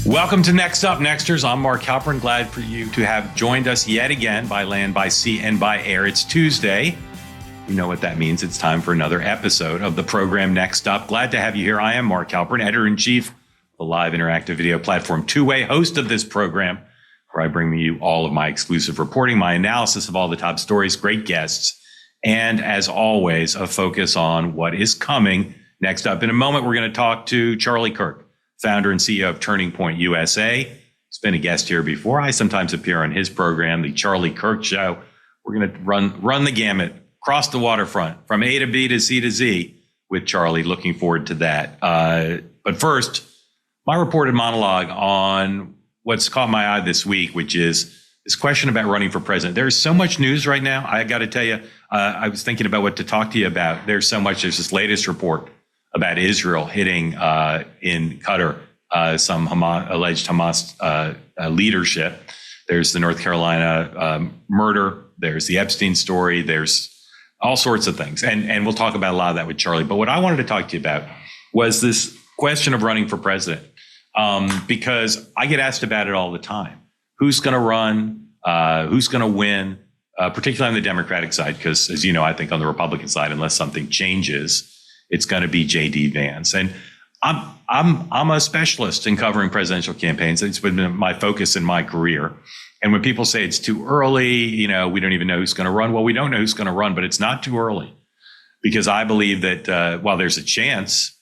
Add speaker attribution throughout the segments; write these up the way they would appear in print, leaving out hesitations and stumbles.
Speaker 1: Welcome to Next Up, Nexters. I'm Mark Halperin. Glad for you to have joined us yet again by land, by sea, and by air. It's Tuesday. You know what that means. It's time for another episode of the program Next Up. Glad to have you here. I am Mark Halperin, editor-in-chief of the live interactive video platform Two-Way, host of this program, where I bring you all of my exclusive reporting, my analysis of all the top stories, great guests, and as always, a focus on what is coming next up. In a moment, we're going to talk to Charlie Kirk, founder and CEO of Turning Point USA. He's been a guest here before. I sometimes appear on his program, The Charlie Kirk Show. We're going to run the gamut, cross the waterfront, from A to B to C to Z with Charlie. Looking forward to that. But first, my reported monologue on what's caught my eye this week, which is this question about running for president. There's so much news right now. I got to tell you, I was thinking about what to talk to you about. There's so much. There's this latest report about Israel hitting in Qatar some alleged Hamas leadership. There's the North Carolina murder. There's the Epstein story. There's all sorts of things. And we'll talk about a lot of that with Charlie. But what I wanted to talk to you about was this question of running for president, because I get asked about it all the time. Who's going to run? Who's going to win? Particularly on the Democratic side, because as you know, I think on the Republican side, unless something changes, it's going to be J.D. Vance. And I'm a specialist in covering presidential campaigns. It's been my focus in my career. And when people say it's too early, you know, we don't even know who's going to run. Well, we don't know who's going to run, but it's not too early, because I believe that while there's a chance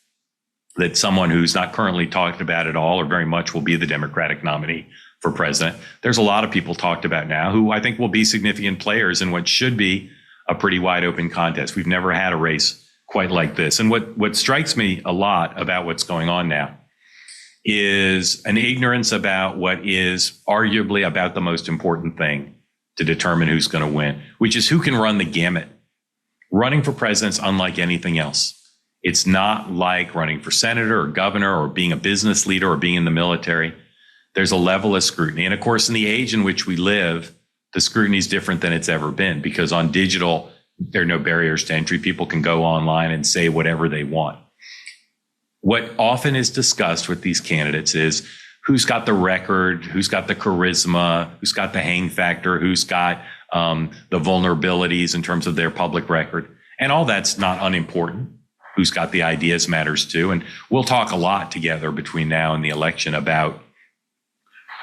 Speaker 1: that someone who's not currently talked about at all or very much will be the Democratic nominee for president, there's a lot of people talked about now who I think will be significant players in what should be a pretty wide open contest. We've never had a race quite like this. And what strikes me a lot about what's going on now is an ignorance about what is arguably about the most important thing to determine who's going to win, which is who can run the gamut. Running for president's unlike anything else. It's not like running for senator or governor or being a business leader or being in the military. There's a level of scrutiny. And of course, in the age in which we live, the scrutiny is different than it's ever been, because on digital, there are no barriers to entry. People can go online and say whatever they want. What often is discussed with these candidates is who's got the record, who's got the charisma, who's got the hang factor, who's got the vulnerabilities in terms of their public record. And all that's not unimportant. Who's got the ideas matters too. And we'll talk a lot together between now and the election about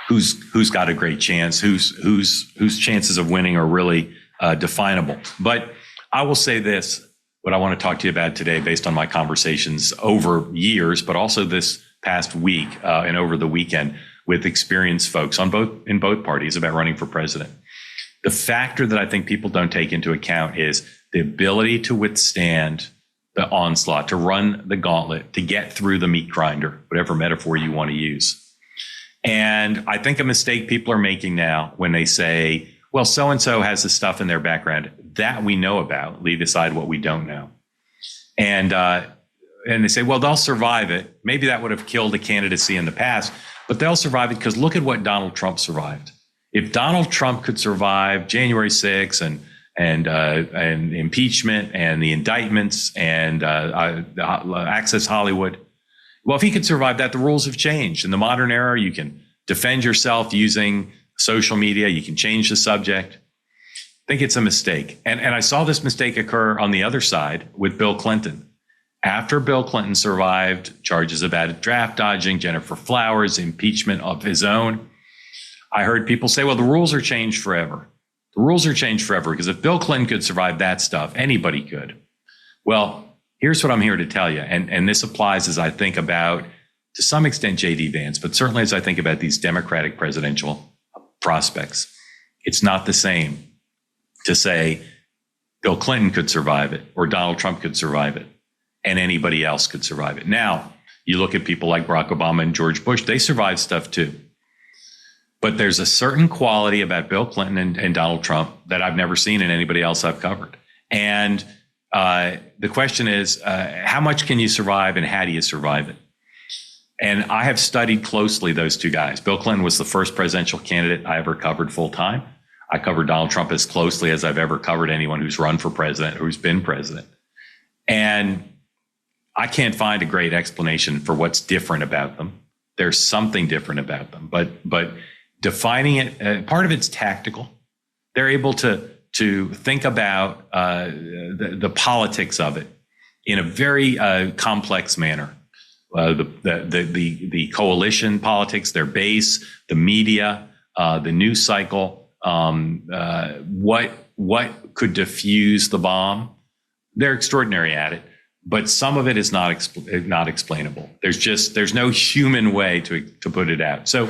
Speaker 1: who's got a great chance, whose chances of winning are really definable. But I will say this, what I want to talk to you about today, based on my conversations over years, but also this past week and over the weekend with experienced folks in both parties about running for president. The factor that I think people don't take into account is the ability to withstand the onslaught, to run the gauntlet, to get through the meat grinder, whatever metaphor you want to use. And I think a mistake people are making now when they say, well, so-and-so has this stuff in their background that we know about, leave aside what we don't know. And they say, well, they'll survive it. Maybe that would have killed a candidacy in the past, but they'll survive it because look at what Donald Trump survived. If Donald Trump could survive January 6th and impeachment and the indictments and Access Hollywood, well, if he could survive that, the rules have changed. In the modern era, you can defend yourself using social media. You can change the subject. I think it's a mistake. And I saw this mistake occur on the other side with Bill Clinton. After Bill Clinton survived charges about draft dodging, Gennifer Flowers, impeachment of his own, I heard people say, well, the rules are changed forever. The rules are changed forever because if Bill Clinton could survive that stuff, anybody could. Well, here's what I'm here to tell you. And this applies as I think about, to some extent, J.D. Vance, but certainly as I think about these Democratic presidential prospects. It's not the same to say Bill Clinton could survive it or Donald Trump could survive it and anybody else could survive it. Now, you look at people like Barack Obama and George Bush, they survived stuff too. But there's a certain quality about Bill Clinton and Donald Trump that I've never seen in anybody else I've covered. And the question is, how much can you survive and how do you survive it? And I have studied closely those two guys. Bill Clinton was the first presidential candidate I ever covered full time. I covered Donald Trump as closely as I've ever covered anyone who's run for president or who's been president. And I can't find a great explanation for what's different about them There's something different about them, but defining it, part of it's tactical. They're able to think about the politics of it in a very complex manner. The coalition politics, their base, the media, the news cycle, what could diffuse the bomb. They're extraordinary at it, but some of it is not explainable. There's no human way to put it out. So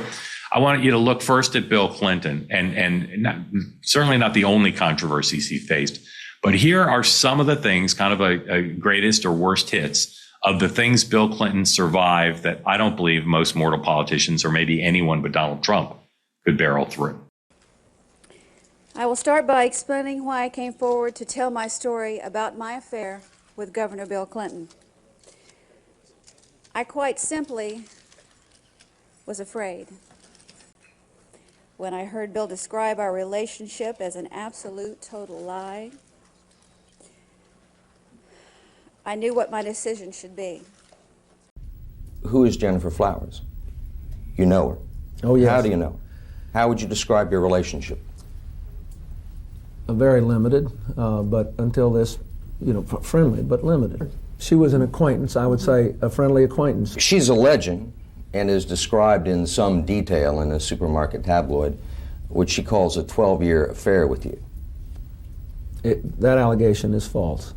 Speaker 1: I want you to look first at Bill Clinton, and certainly not the only controversies he faced, but here are some of the things, kind of a greatest or worst hits of the things Bill Clinton survived that I don't believe most mortal politicians, or maybe anyone but Donald Trump, could barrel through.
Speaker 2: I will start by explaining why I came forward to tell my story about my affair with Governor Bill Clinton. I quite simply was afraid. When I heard Bill describe our relationship as an absolute total lie, I knew what my decision should be.
Speaker 3: Who is Gennifer Flowers? You know her.
Speaker 4: Oh, yes.
Speaker 3: How do you know her? How would you describe your relationship?
Speaker 4: Very limited, but until this, friendly, but limited. She was an acquaintance, I would say a friendly acquaintance.
Speaker 3: She's alleging, and is described in some detail in a supermarket tabloid, which she calls a 12-year affair with you.
Speaker 4: That allegation is false.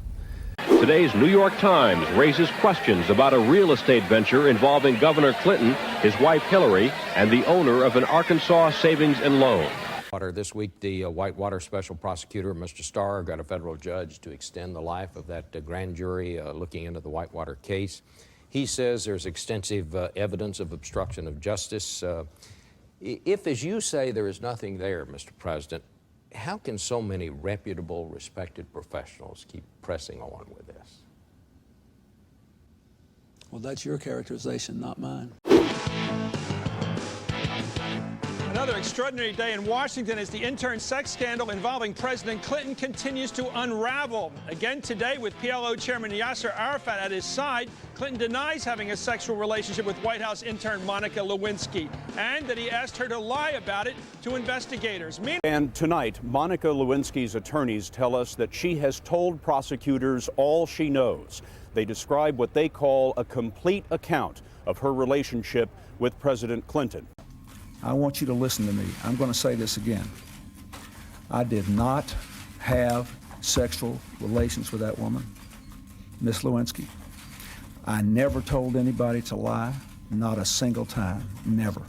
Speaker 5: Today's New York Times raises questions about a real estate venture involving Governor Clinton, his wife Hillary, and the owner of an Arkansas savings and loan.
Speaker 6: This week, the Whitewater Special Prosecutor, Mr. Starr, got a federal judge to extend the life of that grand jury looking into the Whitewater case. He says there's extensive evidence of obstruction of justice. If, as you say, there is nothing there, Mr. President, how can so many reputable, respected professionals keep pressing on with this?
Speaker 7: Well, that's your characterization, not mine.
Speaker 8: Another extraordinary day in Washington as the intern sex scandal involving President Clinton continues to unravel. Again today, with PLO Chairman Yasser Arafat at his side, Clinton denies having a sexual relationship with White House intern Monica Lewinsky, and that he asked her to lie about it to investigators.
Speaker 9: And tonight, Monica Lewinsky's attorneys tell us that she has told prosecutors all she knows. They describe what they call a complete account of her relationship with President Clinton.
Speaker 7: I want you to listen to me. I'm going to say this again. I did not have sexual relations with that woman, Miss Lewinsky. I never told anybody to lie, not a single time, never.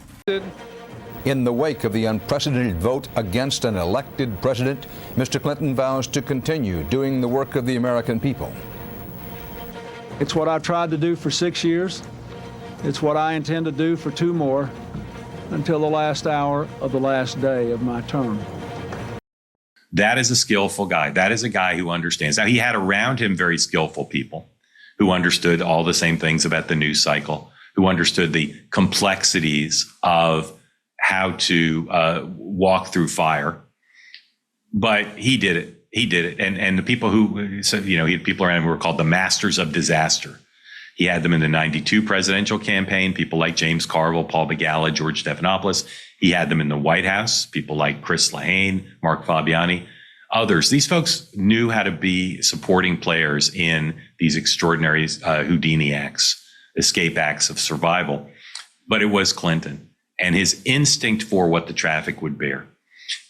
Speaker 10: In the wake of the unprecedented vote against an elected president, Mr. Clinton vows to continue doing the work of the American people.
Speaker 7: It's what I've tried to do for 6 years. It's what I intend to do for 2 more. Until the last hour of the last day of my term.
Speaker 1: That is a skillful guy. That is a guy who understands. Now, he had around him very skillful people who understood all the same things about the news cycle, who understood the complexities of how to walk through fire. But he did it. He did it. And the people who said, he had people around him who were called the masters of disaster. He had them in the 92 presidential campaign, people like James Carville, Paul Begala, George Stephanopoulos. He had them in the White House, people like Chris Lehane, Mark Fabiani, others. These folks knew how to be supporting players in these extraordinary Houdini acts, escape acts of survival. But it was Clinton and his instinct for what the traffic would bear.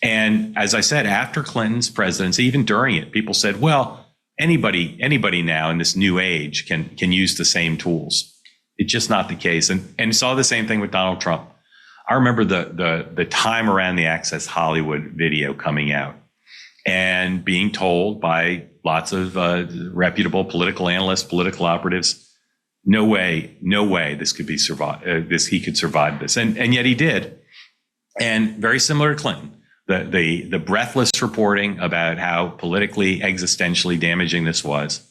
Speaker 1: And as I said, after Clinton's presidency, even during it, people said, well, Anybody now in this new age can use the same tools. It's just not the case. And saw the same thing with Donald Trump. I remember the time around the Access Hollywood video coming out and being told by lots of reputable political analysts, political operatives, no way this could be he could survive this. And yet he did. And very similar to Clinton. The breathless reporting about how politically, existentially damaging this was,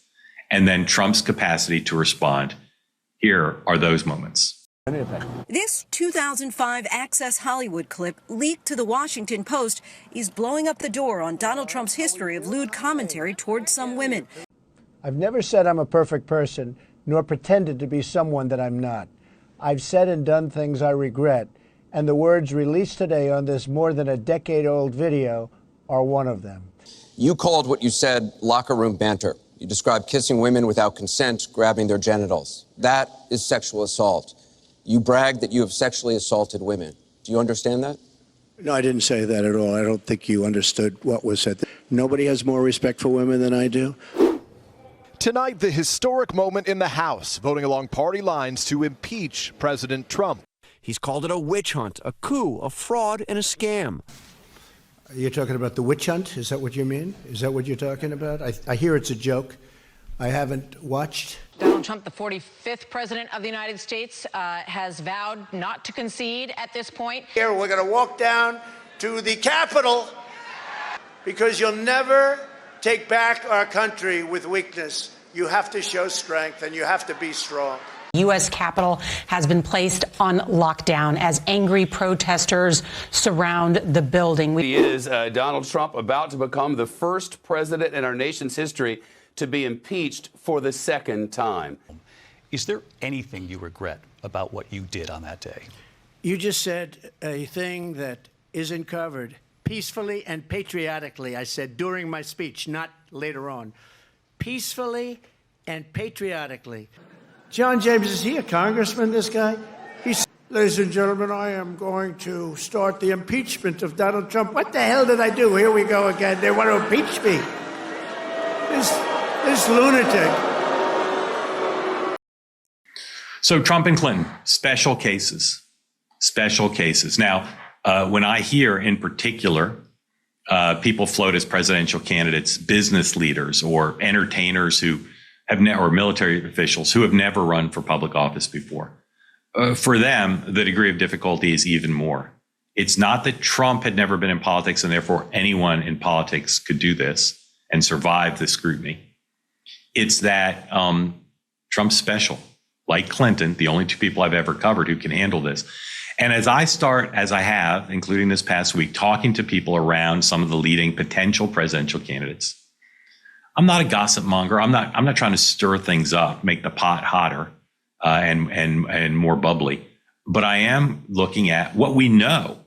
Speaker 1: and then Trump's capacity to respond. Here are those moments.
Speaker 11: This 2005 Access Hollywood clip leaked to the Washington Post is blowing up the door on Donald Trump's history of lewd commentary towards some women.
Speaker 12: I've never said I'm a perfect person, nor pretended to be someone that I'm not. I've said and done things I regret, and the words released today on this more than a decade-old video are one of them.
Speaker 13: You called what you said locker room banter. You described kissing women without consent, grabbing their genitals. That is sexual assault. You bragged that you have sexually assaulted women. Do you understand that?
Speaker 12: No, I didn't say that at all. I don't think you understood what was said. Nobody has more respect for women than I do.
Speaker 14: Tonight, the historic moment in the House, voting along party lines to impeach President Trump.
Speaker 15: He's called it a witch hunt, a coup, a fraud, and a scam.
Speaker 12: You're talking about the witch hunt? Is that what you mean? Is that what you're talking about? I hear it's a joke. I haven't watched.
Speaker 16: Donald Trump, the 45th president of the United States, has vowed not to concede at this point.
Speaker 12: Here, we're going to walk down to the Capitol because you'll never take back our country with weakness. You have to show strength and you have to be strong.
Speaker 16: U.S. Capitol has been placed on lockdown as angry protesters surround the building.
Speaker 17: He is Donald Trump about to become the first president in our nation's history to be impeached for the second time.
Speaker 18: Is there anything you regret about what you did on that day?
Speaker 12: You just said a thing that isn't covered. Peacefully and patriotically, I said during my speech, not later on. Peacefully and patriotically. John James, is he a congressman, this guy? Ladies and gentlemen, I am going to start the impeachment of Donald Trump. What the hell did I do? Here we go again. They want to impeach me. This lunatic.
Speaker 1: So Trump and Clinton, special cases. Now, when I hear in particular people float as presidential candidates, business leaders or entertainers who have or military officials who have never run for public office before, for them, the degree of difficulty is even more. It's not that Trump had never been in politics and therefore anyone in politics could do this and survive the scrutiny. It's that Trump's special, like Clinton, the only two people I've ever covered who can handle this. And as I have, including this past week, talking to people around some of the leading potential presidential candidates, I'm not a gossip monger. I'm not trying to stir things up, make the pot hotter and more bubbly. But I am looking at what we know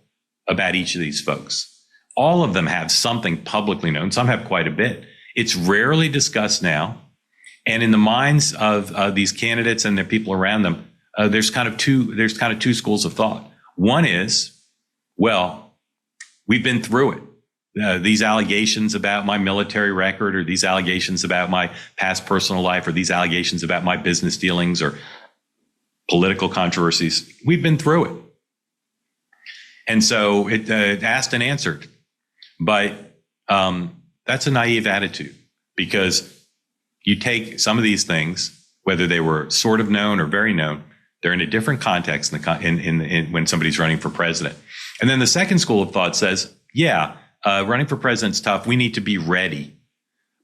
Speaker 1: about each of these folks. All of them have something publicly known. Some have quite a bit. It's rarely discussed now. And in the minds of these candidates and their people around them, there's kind of two schools of thought. One is, well, we've been through it. These allegations about my military record, or these allegations about my past personal life, or these allegations about my business dealings or political controversies, we've been through it. And so it asked and answered. But that's a naive attitude, because you take some of these things, whether they were sort of known or very known, they're in a different context in when somebody's running for president. And then the second school of thought says, running for president's tough. We need to be ready.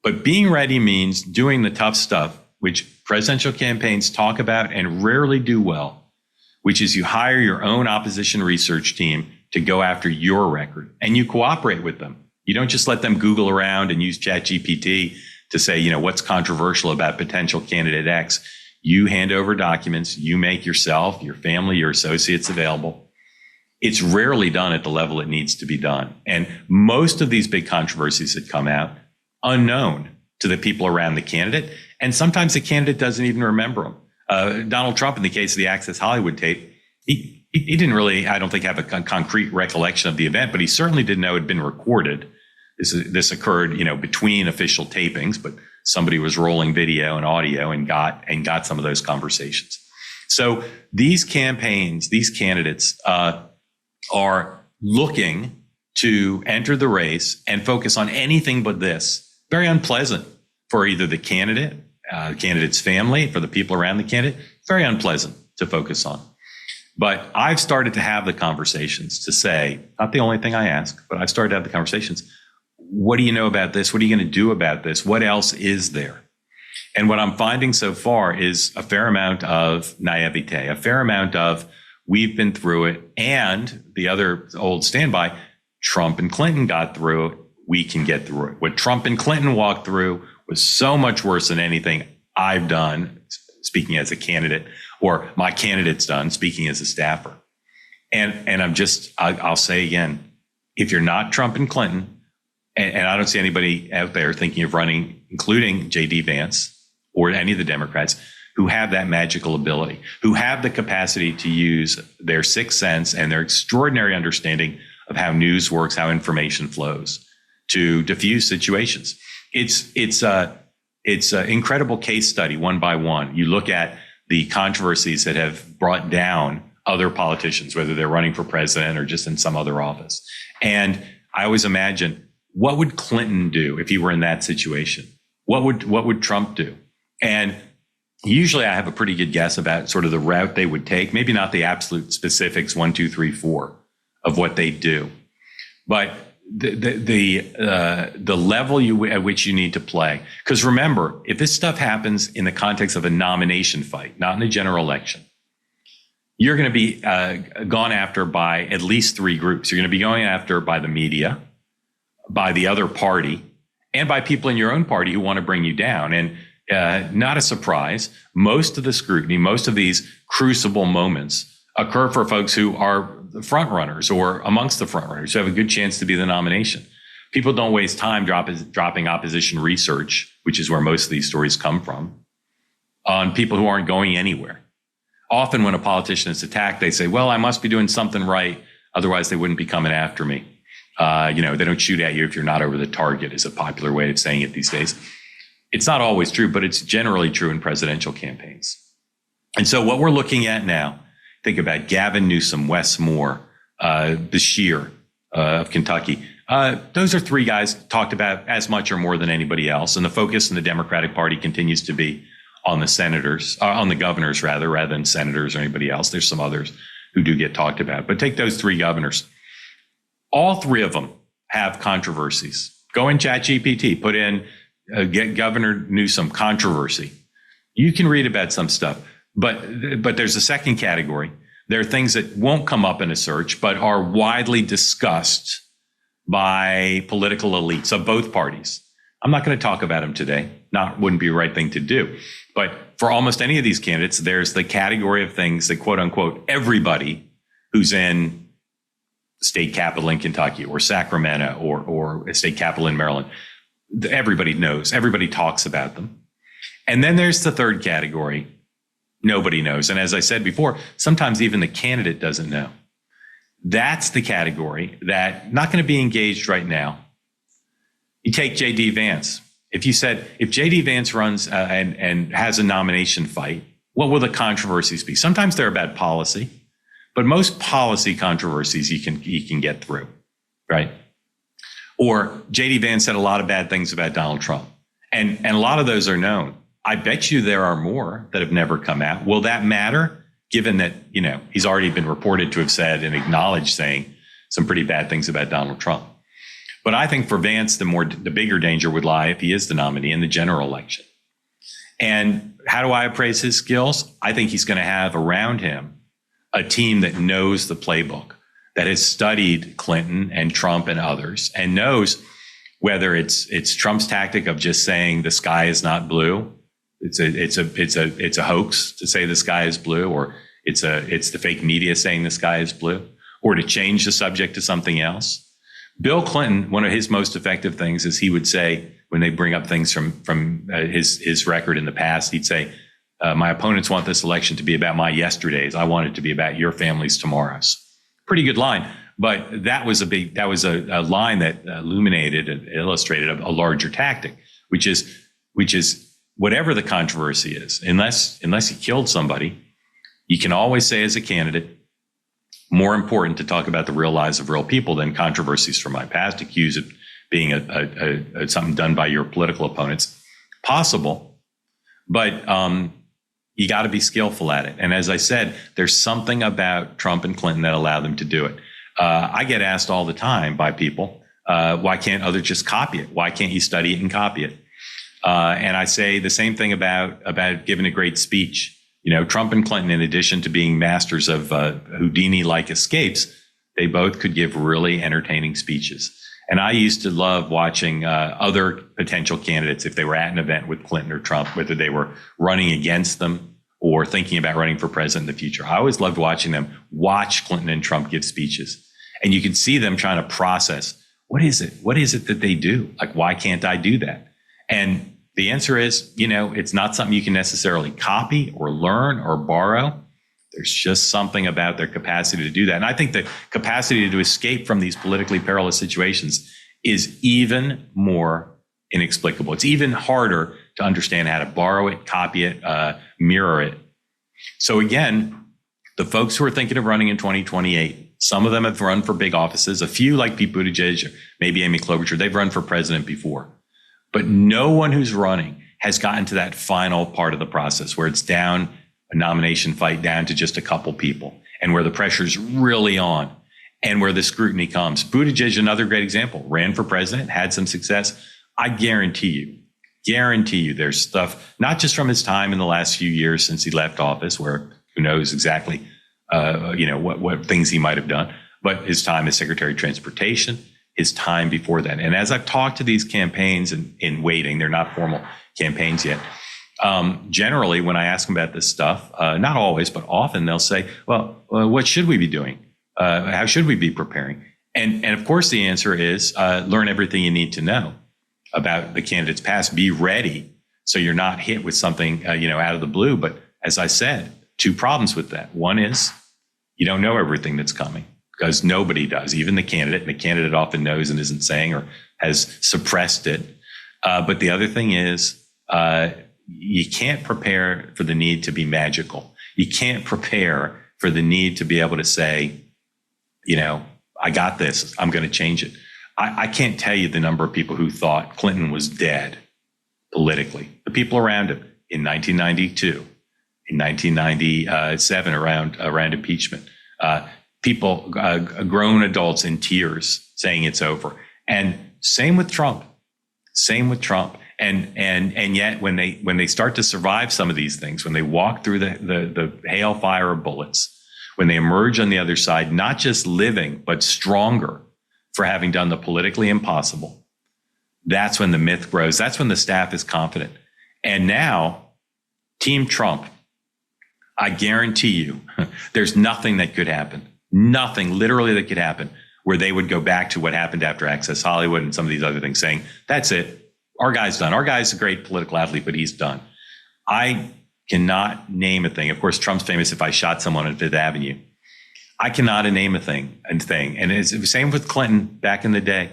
Speaker 1: But being ready means doing the tough stuff, which presidential campaigns talk about and rarely do well, which is you hire your own opposition research team to go after your record, and you cooperate with them. You don't just let them Google around and use ChatGPT to say, what's controversial about potential candidate X. You hand over documents, you make yourself, your family, your associates available. It's rarely done at the level it needs to be done. And most of these big controversies that come out, unknown to the people around the candidate. And sometimes the candidate doesn't even remember them. Donald Trump, in the case of the Access Hollywood tape, he didn't really, I don't think, have a concrete recollection of the event, but he certainly didn't know it had been recorded. This occurred, between official tapings, but somebody was rolling video and audio and got some of those conversations. So these campaigns, these candidates, are looking to enter the race and focus on anything but this. Very unpleasant for either the candidate, the candidate's family, for the people around the candidate. Very unpleasant to focus on. But I've started to have the conversations to say, not the only thing I ask, but I've started to have the conversations. What do you know about this? What are you going to do about this? What else is there? And what I'm finding so far is a fair amount of naivete, a fair amount of we've been through it. And the other old standby, Trump and Clinton got through it. We can get through it. What Trump and Clinton walked through was so much worse than anything I've done, speaking as a candidate, or my candidate's done, speaking as a staffer. And I'll say again, if you're not Trump and Clinton, and I don't see anybody out there thinking of running, including J.D. Vance or any of the Democrats, who have that magical ability, who have the capacity to use their sixth sense and their extraordinary understanding of how news works, how information flows to diffuse situations. It's an incredible case study, one by one. You look at the controversies that have brought down other politicians, whether they're running for president or just in some other office. And I always imagine, what would Clinton do if he were in that situation? What would Trump do? And usually I have a pretty good guess about sort of the route they would take, maybe not the absolute specifics, 1, 2, 3, 4 of what they do, but the level at which you need to play. Because remember, if this stuff happens in the context of a nomination fight, not in a general election, you're going to be gone after by at least three groups. You're going to be going after by the media, by the other party, and by people in your own party who want to bring you down. And not a surprise, most of the scrutiny, most of these crucible moments occur for folks who are the front runners or amongst the front runners who have a good chance to be the nomination. People don't waste time dropping opposition research, which is where most of these stories come from, on people who aren't going anywhere. Often when a politician is attacked, they say, well, I must be doing something right, otherwise they wouldn't be coming after me. They don't shoot at you if you're not over the target, is a popular way of saying it these days. It's not always true, but it's generally true in presidential campaigns. And so what we're looking at now, think about Gavin Newsom, Wes Moore, Beshear of Kentucky. Those are three guys talked about as much or more than anybody else. And the focus in the Democratic Party continues to be on the senators, on the governors rather than senators or anybody else. There's some others who do get talked about, but take those three governors. All three of them have controversies. Go in ChatGPT, put in get Governor Newsom controversy. You can read about some stuff, but there's a second category. There are things that won't come up in a search, but are widely discussed by political elites of both parties. I'm not going to talk about them today. Wouldn't be the right thing to do. But for almost any of these candidates, there's the category of things that, quote unquote, everybody who's in state capital in Kentucky or Sacramento or a state capital in Maryland, everybody knows, everybody talks about them. And then there's the third category. Nobody knows. And as I said before, sometimes even the candidate doesn't know. That's the category that not going to be engaged right now. You take J.D. Vance. If J.D. Vance runs and has a nomination fight, what will the controversies be? Sometimes they're about policy, but most policy controversies you can get through, right? Or J.D. Vance said a lot of bad things about Donald Trump, and a lot of those are known. I bet you there are more that have never come out. Will that matter, given that he's already been reported to have said and acknowledged saying some pretty bad things about Donald Trump? But I think for Vance, the bigger danger would lie if he is the nominee in the general election. And how do I appraise his skills? I think he's going to have around him a team that knows the playbook, that has studied Clinton and Trump and others, and knows whether it's Trump's tactic of just saying the sky is not blue. It's a hoax to say the sky is blue, or it's the fake media saying the sky is blue, or to change the subject to something else. Bill Clinton, one of his most effective things is he would say, when they bring up things from his record in the past, he'd say, my opponents want this election to be about my yesterdays. I want it to be about your family's tomorrows. Pretty good line, but that was a line that illuminated and illustrated a larger tactic, which is whatever the controversy is, unless you killed somebody, you can always say as a candidate, more important to talk about the real lives of real people than controversies from my past, accused of being something done by your political opponents. Possible, but you got to be skillful at it. And as I said, there's something about Trump and Clinton that allow them to do it. I get asked all the time by people, why can't others just copy it? Why can't you study it and copy it? And I say the same thing about giving a great speech. Trump and Clinton, in addition to being masters of Houdini-like escapes, they both could give really entertaining speeches. And I used to love watching other potential candidates, if they were at an event with Clinton or Trump, whether they were running against them or thinking about running for president in the future. I always loved watching them watch Clinton and Trump give speeches. And you can see them trying to process, what is it? What is it that they do? Like, why can't I do that? And the answer is, it's not something you can necessarily copy or learn or borrow. There's just something about their capacity to do that. And I think the capacity to escape from these politically perilous situations is even more inexplicable. It's even harder to understand how to borrow it, copy it, mirror it. So again, the folks who are thinking of running in 2028, some of them have run for big offices. A few, like Pete Buttigieg, or maybe Amy Klobuchar, they've run for president before. But no one who's running has gotten to that final part of the process where it's down, a nomination fight down to just a couple people, and where the pressure's really on, and where the scrutiny comes. Buttigieg, another great example, ran for president, had some success. I guarantee you there's stuff, not just from his time in the last few years since he left office, where who knows exactly what things he might have done, but his time as Secretary of Transportation, his time before that. And as I've talked to these campaigns in waiting, they're not formal campaigns yet. Generally, when I ask them about this stuff, not always, but often they'll say, well, what should we be doing? How should we be preparing? And of course, the answer is learn everything you need to know about the candidate's past. Be ready so you're not hit with something, out of the blue. But as I said, two problems with that. One is you don't know everything that's coming, because nobody does, even the candidate. And the candidate often knows and isn't saying, or has suppressed it. But the other thing is you can't prepare for the need to be magical. You can't prepare for the need to be able to say, I got this, I'm going to change it. I can't tell you the number of people who thought Clinton was dead politically. The people around him in 1992, in 1997, around impeachment, people, grown adults in tears saying it's over. And same with Trump. And yet when they start to survive some of these things, when they walk through the hailfire of bullets, when they emerge on the other side, not just living, but stronger for having done the politically impossible, that's when the myth grows. That's when the staff is confident. And now, Team Trump, I guarantee you, there's nothing that could happen, nothing literally that could happen, where they would go back to what happened after Access Hollywood and some of these other things, saying, that's it, our guy's done. Our guy's a great political athlete, but he's done. I cannot name a thing. Of course, Trump's famous, if I shot someone on Fifth Avenue. I cannot name a thing. And it's the same with Clinton back in the day.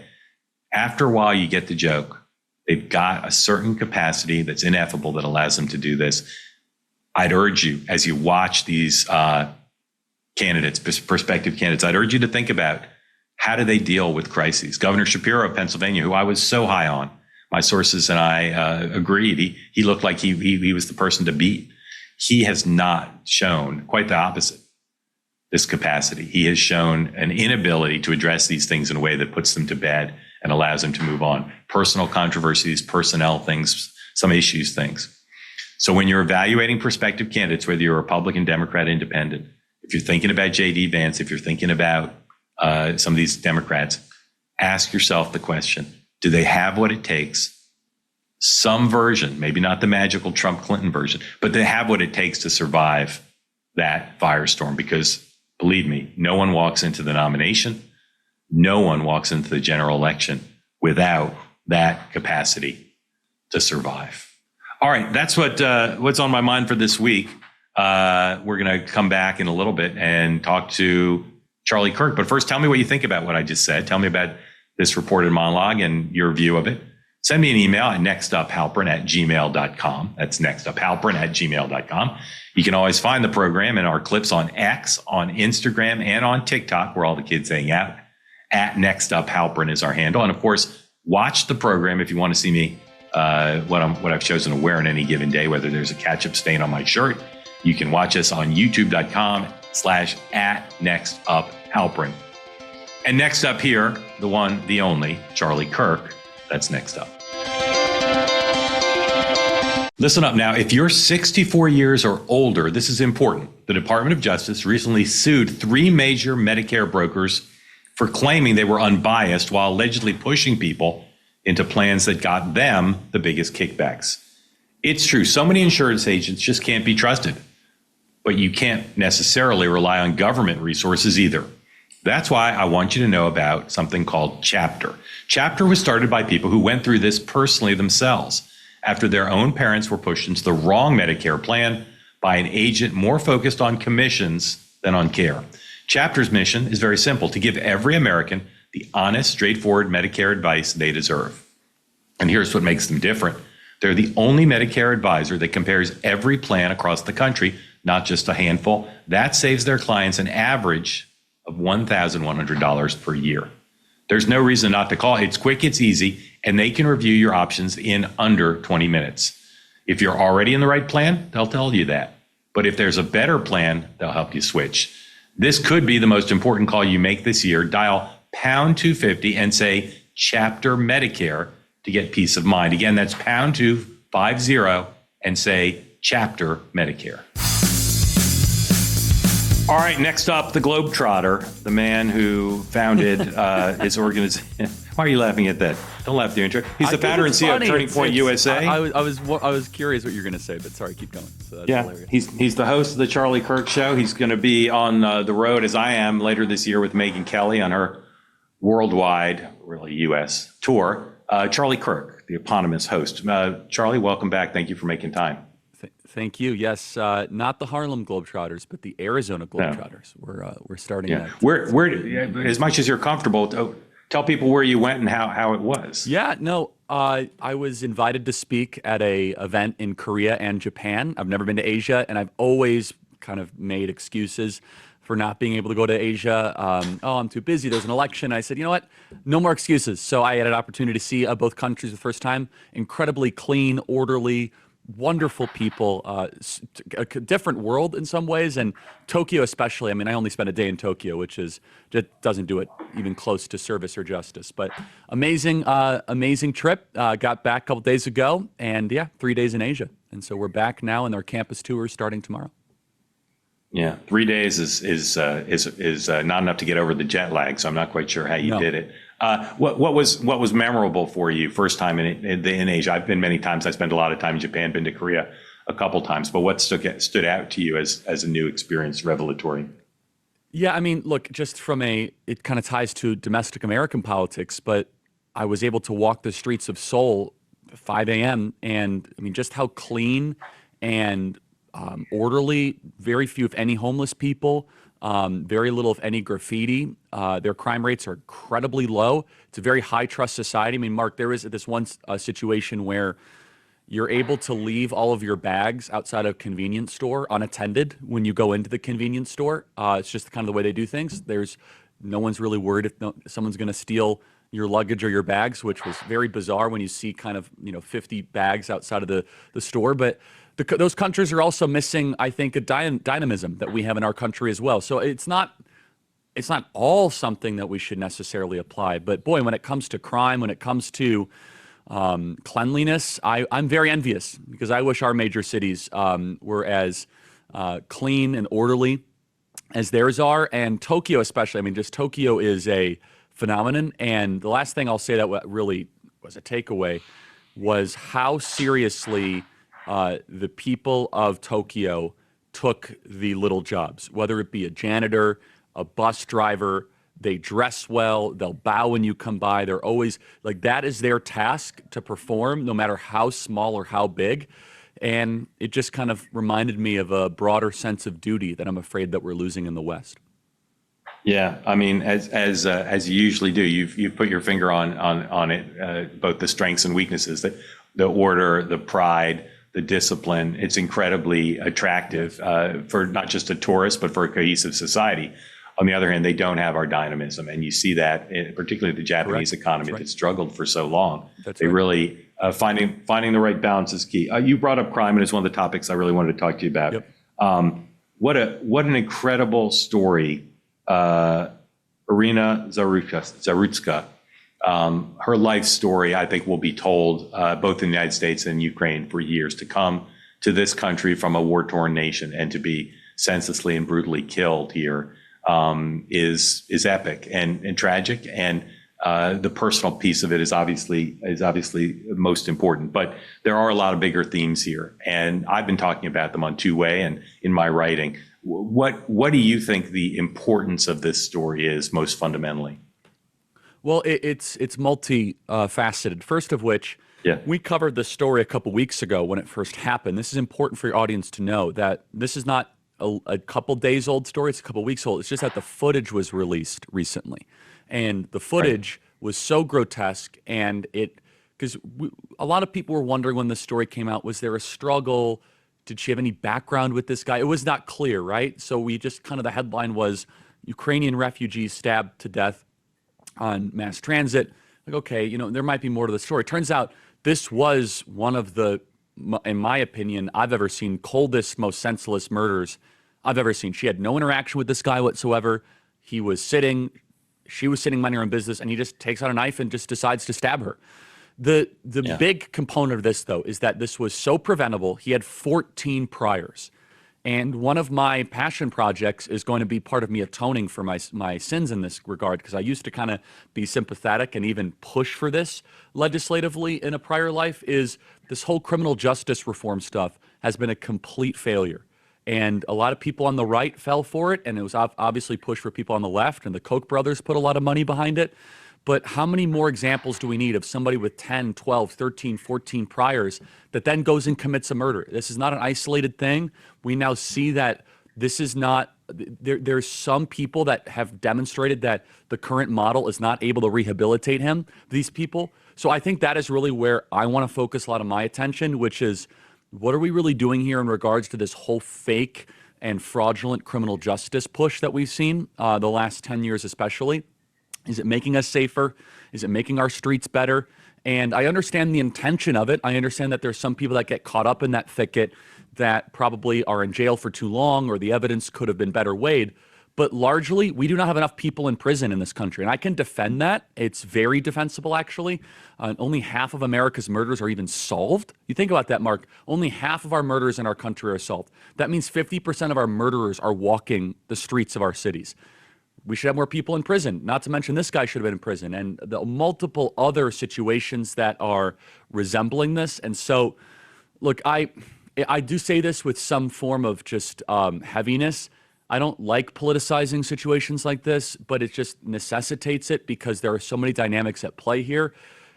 Speaker 1: After a while, you get the joke. They've got a certain capacity that's ineffable that allows them to do this. I'd urge you, as you watch these candidates, prospective candidates, I'd urge you to think about, how do they deal with crises? Governor Shapiro of Pennsylvania, who I was so high on, my sources and I agreed. He looked like he was the person to beat. He has not shown, quite the opposite, this capacity. He has shown an inability to address these things in a way that puts them to bed and allows them to move on. Personal controversies, personnel things, some issues things. So when you're evaluating prospective candidates, whether you're Republican, Democrat, Independent, if you're thinking about J.D. Vance, if you're thinking about some of these Democrats, ask yourself the question, do they have what it takes? Some version, maybe not the magical Trump-Clinton version, but they have what it takes to survive that firestorm. Because believe me, no one walks into the nomination, no one walks into the general election without that capacity to survive. All right, that's what's on my mind for this week. We're going to come back in a little bit and talk to Charlie Kirk. But first, tell me what you think about what I just said. Tell me about this reported monologue and your view of it. Send me an email at nextuphalperin@gmail.com. That's nextuphalperin@gmail.com. You can always find the program and our clips on X, on Instagram, and on TikTok, where all the kids hang out. At nextuphalperin is our handle. And of course, watch the program if you want to see me, what I've chosen to wear on any given day, whether there's a ketchup stain on my shirt. You can watch us on youtube.com/@nextuphalperin. And next up here, the one, the only, Charlie Kirk. That's next up. Listen up now. If you're 64 years or older, this is important. The Department of Justice recently sued 3 major Medicare brokers for claiming they were unbiased while allegedly pushing people into plans that got them the biggest kickbacks. It's true. So many insurance agents just can't be trusted. but you can't necessarily rely on government resources either. That's why I want you to know about something called Chapter. Chapter was started by people who went through this personally themselves after their own parents were pushed into the wrong Medicare plan by an agent more focused on commissions than on care. Chapter's mission is very simple: to give every American the honest, straightforward Medicare advice they deserve. And here's what makes them different. They're the only Medicare advisor that compares every plan across the country, not just a handful. That saves their clients an average of $1,100 per year. There's no reason not to call. It's quick, it's easy, and they can review your options in under 20 minutes. If you're already in the right plan, they'll tell you that. But if there's a better plan, they'll help you switch. This could be the most important call you make this year. Dial pound 250 and say Chapter Medicare to get peace of mind. Again, that's pound 250 and say Chapter Medicare. All right, next up, the Globetrotter, the man who founded his organization. Why are you laughing at that? Don't laugh at the intro. He's the founder and CEO of Turning Point USA.
Speaker 19: I was curious what you were going to say, but sorry, keep going. So that's hilarious.
Speaker 1: He's the host of the Charlie Kirk Show. He's going to be on the road, as I am, later this year with Megyn Kelly on her worldwide, really U.S. tour. Charlie Kirk, the eponymous host. Charlie, welcome back. Thank you for making time.
Speaker 19: Thank you. Yes, not the Harlem Globetrotters, but the Arizona Globetrotters. No. We're starting.
Speaker 1: Yeah. Where, as much as you're comfortable, tell people where you went and how it was.
Speaker 19: Yeah. No. I was invited to speak at a event in Korea and Japan. I've never been to Asia, and I've always kind of made excuses for not being able to go to Asia. I'm too busy. There's an election. I said, you know what? No more excuses. So I had an opportunity to see both countries the first time. Incredibly clean, orderly, wonderful people, a different world in some ways, and Tokyo especially. I mean, I only spent a day in Tokyo, which just doesn't do it even close to service or justice. But amazing trip. Got back a couple days ago, and 3 days in Asia, and so we're back now, and our campus tour is starting tomorrow.
Speaker 1: Yeah, 3 days is not enough to get over the jet lag, so I'm not quite sure how you did it. What was memorable for you first time in Asia? I've been many times. I spent a lot of time in Japan, been to Korea a couple times. But what stood out to you as a new experience, revelatory?
Speaker 19: Yeah, I mean, look, just it kind of ties to domestic American politics, but I was able to walk the streets of Seoul at 5 a.m. and I mean, just how clean and orderly, very few, if any, homeless people, very little, if any, graffiti. Their crime rates are incredibly low. It's a very high trust society. I mean, Mark, there is this one situation where you're able to leave all of your bags outside a convenience store unattended when you go into the convenience store. It's just kind of the way they do things. No one's really worried if someone's going to steal your luggage or your bags, which was very bizarre when you see kind of 50 bags outside of the store. But those countries are also missing, I think, a dynamism that we have in our country as well. So it's not all something that we should necessarily apply. But boy, when it comes to crime, when it comes to cleanliness, I'm very envious because I wish our major cities were as clean and orderly as theirs are. And Tokyo especially, I mean, just Tokyo is a phenomenon. And the last thing I'll say that really was a takeaway was how seriously the people of Tokyo took the little jobs, whether it be a janitor, a bus driver. They dress well, they'll bow when you come by. They're always like, that is their task to perform, no matter how small or how big. And it just kind of reminded me of a broader sense of duty that I'm afraid that we're losing in the West.
Speaker 1: Yeah, I mean, as you usually do, you've put your finger on it, both the strengths and weaknesses, the order, the pride, the discipline. It's incredibly attractive for not just a tourist, but for a cohesive society. On the other hand, they don't have our dynamism, and you see that particularly the Japanese economy that struggled for so long. They really finding the right balance is key. You brought up crime, and it's one of the topics I really wanted to talk to you about. Yep. What an incredible story, Irina Zarutska. Her life story, I think, will be told both in the United States and Ukraine for years to come. To this country from a war-torn nation, and to be senselessly and brutally killed here is epic and tragic. And The personal piece of it is obviously most important, but there are a lot of bigger themes here, and I've been talking about them on Two-Way and in my writing. What do you think the importance of this story is most fundamentally?
Speaker 19: Well, it's multi-faceted. First of which, we covered this story a couple weeks ago when it first happened. This is important for your audience to know that this is not a couple days old story. It's a couple weeks old. It's just that the footage was released recently. And the footage was so grotesque, and because a lot of people were wondering when the story came out, was there a struggle? Did she have any background with this guy? It was not clear, right? So we just the headline was Ukrainian refugees stabbed to death on mass transit. Like, okay, there might be more to the story. Turns out this was one of the, in my opinion, I've ever seen coldest, most senseless murders I've ever seen. She had no interaction with this guy whatsoever. She was sitting minding her own business, and he just takes out a knife and just decides to stab her. The big component of this, though, is that this was so preventable. He had 14 priors. And one of my passion projects is going to be part of me atoning for my sins in this regard, because I used to be sympathetic and even push for this legislatively in a prior life, is this whole criminal justice reform stuff has been a complete failure. And a lot of people on the right fell for it, and it was obviously pushed for people on the left, and the Koch brothers put a lot of money behind it. But how many more examples do we need of somebody with 10, 12, 13, 14 priors that then goes and commits a murder? This is not an isolated thing. We now see that this is not, there's some people that have demonstrated that the current model is not able to rehabilitate these people. So I think that is really where I want to focus a lot of my attention, which is, what are we really doing here in regards to this whole fake and fraudulent criminal justice push that we've seen the last 10 years especially? Is it making us safer? Is it making our streets better? And I understand the intention of it. I understand that there's some people that get caught up in that thicket that probably are in jail for too long, or the evidence could have been better weighed. But largely, we do not have enough people in prison in this country. And I can defend that. It's very defensible, actually. Only half of America's murders are even solved. You think about that, Mark. Only half of our murders in our country are solved. That means 50% of our murderers are walking the streets of our cities. We should have more people in prison. Not to mention this guy should have been in prison, and the multiple other situations that are resembling this. And so, look, I do say this with some form of just heaviness. I don't like politicizing situations like this, but it just necessitates it because there are so many dynamics at play here.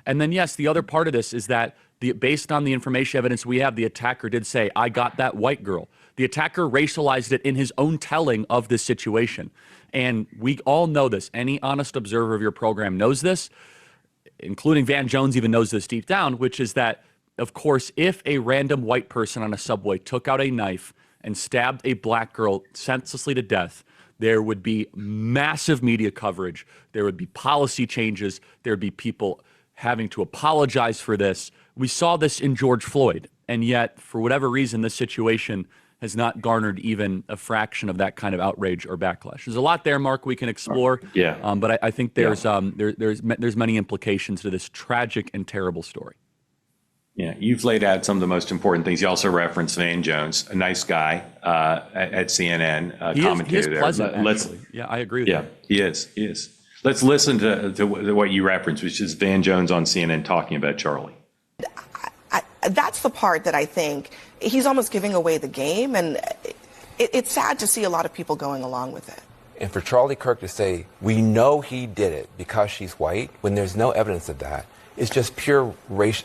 Speaker 19: And then, yes, the other part of this is that based on the information evidence we have, the attacker did say, "I got that white girl." The attacker racialized it in his own telling of this situation. And we all know this. Any honest observer of your program knows this, including Van Jones even knows this deep down, which is that, of course, if a random white person on a subway took out a knife and stabbed a black girl senselessly to death, there would be massive media coverage. There would be policy changes. There would be people having to apologize for this. We saw this in George Floyd, and yet, for whatever reason, this situation has not garnered even a fraction of that kind of outrage or backlash. There's a lot there, Mark, we can explore. But I think there's many implications to this tragic and terrible story.
Speaker 1: Yeah, you've laid out some of the most important things. You also referenced Van Jones, a nice guy at CNN, commentator
Speaker 19: he is
Speaker 1: there.
Speaker 19: Pleasant, actually. Yeah, I agree with
Speaker 1: you. He is. Let's listen to what you referenced, which is Van Jones on CNN talking about Charlie.
Speaker 20: That's the part that I think he's almost giving away the game, and it's sad to see a lot of people going along with it.
Speaker 21: And for Charlie Kirk to say, we know he did it because she's white, when there's no evidence of that, it's just pure race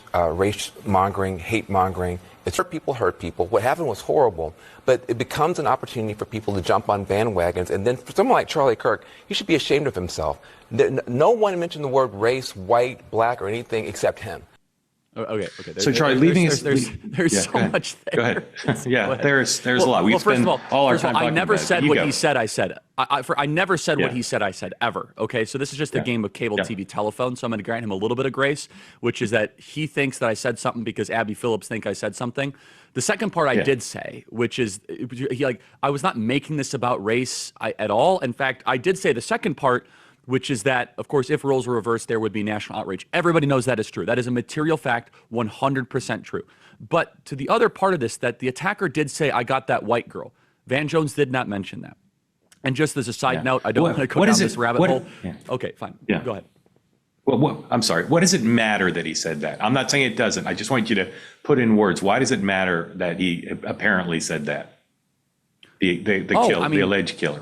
Speaker 21: mongering, hate mongering. It's hurt people. What happened was horrible, but it becomes an opportunity for people to jump on bandwagons. And then for someone like Charlie Kirk, he should be ashamed of himself. No one mentioned the word race, white, black, or anything except him.
Speaker 19: Okay.
Speaker 1: So Charlie, leaving us,
Speaker 19: there's so much there.
Speaker 1: Go ahead. There's a lot.
Speaker 19: Well, first of all, I never said what he said. I said. I never said what he said. I said ever. Okay, so this is just a game of cable TV telephone. So I'm going to grant him a little bit of grace, which is that he thinks that I said something because Abby Phillips think I said something. The second part I did say, which is I was not making this about race at all. In fact, I did say the second part, which is that, of course, if roles were reversed, there would be national outrage. Everybody knows that is true. That is a material fact, 100% true. But to the other part of this, that the attacker did say, "I got that white girl." Van Jones did not mention that. And just as a side note, I don't want to go down this rabbit hole. Okay, fine. Go ahead.
Speaker 1: I'm sorry. What does it matter that he said that? I'm not saying it doesn't. I just want you to put in words. Why does it matter that he apparently said that? The alleged killer.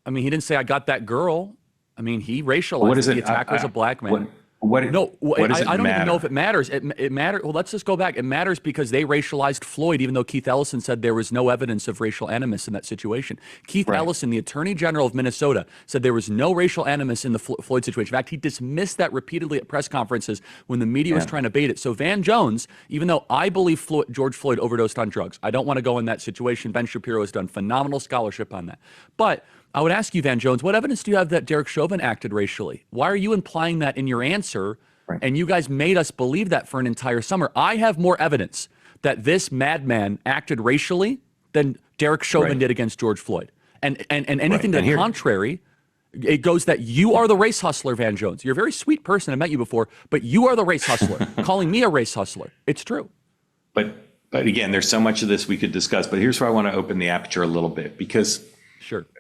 Speaker 19: I mean, he didn't say I got that girl. I mean, he racialized the attacker as a black man.
Speaker 1: What does
Speaker 19: I
Speaker 1: it
Speaker 19: don't
Speaker 1: matter?
Speaker 19: even know if it matters. It matters. Well, let's just go back. It matters because they racialized Floyd, even though Keith Ellison said there was no evidence of racial animus in that situation. Keith Ellison, the Attorney General of Minnesota, said there was no racial animus in the Floyd situation. In fact, he dismissed that repeatedly at press conferences when the media was trying to bait it. So Van Jones, even though I believe George Floyd overdosed on drugs, I don't want to go in that situation. Ben Shapiro has done phenomenal scholarship on that. But I would ask you, Van Jones, what evidence do you have that Derek Chauvin acted racially? Why are you implying that in your answer? And you guys made us believe that for an entire summer. I have more evidence that this madman acted racially than Derek Chauvin did against George Floyd. And anything to the contrary, it goes that you are the race hustler, Van Jones. You're a very sweet person. I've met you before, but you are the race hustler, calling me a race hustler. It's true.
Speaker 1: But again, there's so much of this we could discuss. But here's where I want to open the aperture a little bit, because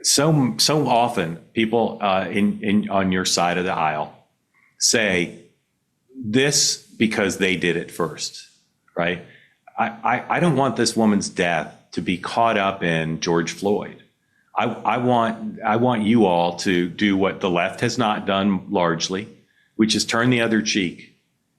Speaker 1: so often people on your side of the aisle say this because they did it first, right? I don't want this woman's death to be caught up in George Floyd. I want you all to do what the left has not done largely, which is turn the other cheek,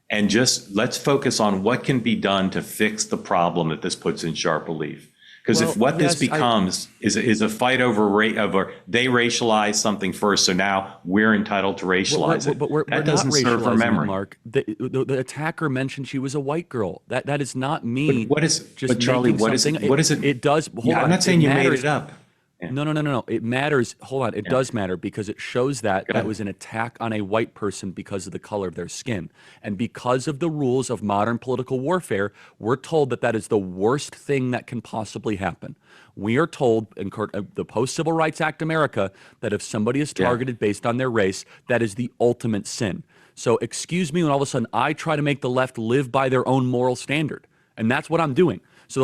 Speaker 1: and just let's focus on what can be done to fix the problem that this puts in sharp relief. Because if what this becomes is a fight over they racialize something first, so now we're entitled to racialize it.
Speaker 19: But we're
Speaker 1: that doesn't serve her memory.
Speaker 19: Mark, the attacker mentioned she was a white girl. That is not me.
Speaker 1: But Charlie? What is it?
Speaker 19: It does. Hold on.
Speaker 1: I'm not saying you made it up.
Speaker 19: Yeah. No. It matters. Hold on. It does matter because it shows that was an attack on a white person because of the color of their skin. And because of the rules of modern political warfare, we're told that is the worst thing that can possibly happen. We are told in the Post-Civil Rights Act America that if somebody is targeted based on their race, that is the ultimate sin. So excuse me when all of a sudden I try to make the left live by their own moral standard. And that's what I'm doing. So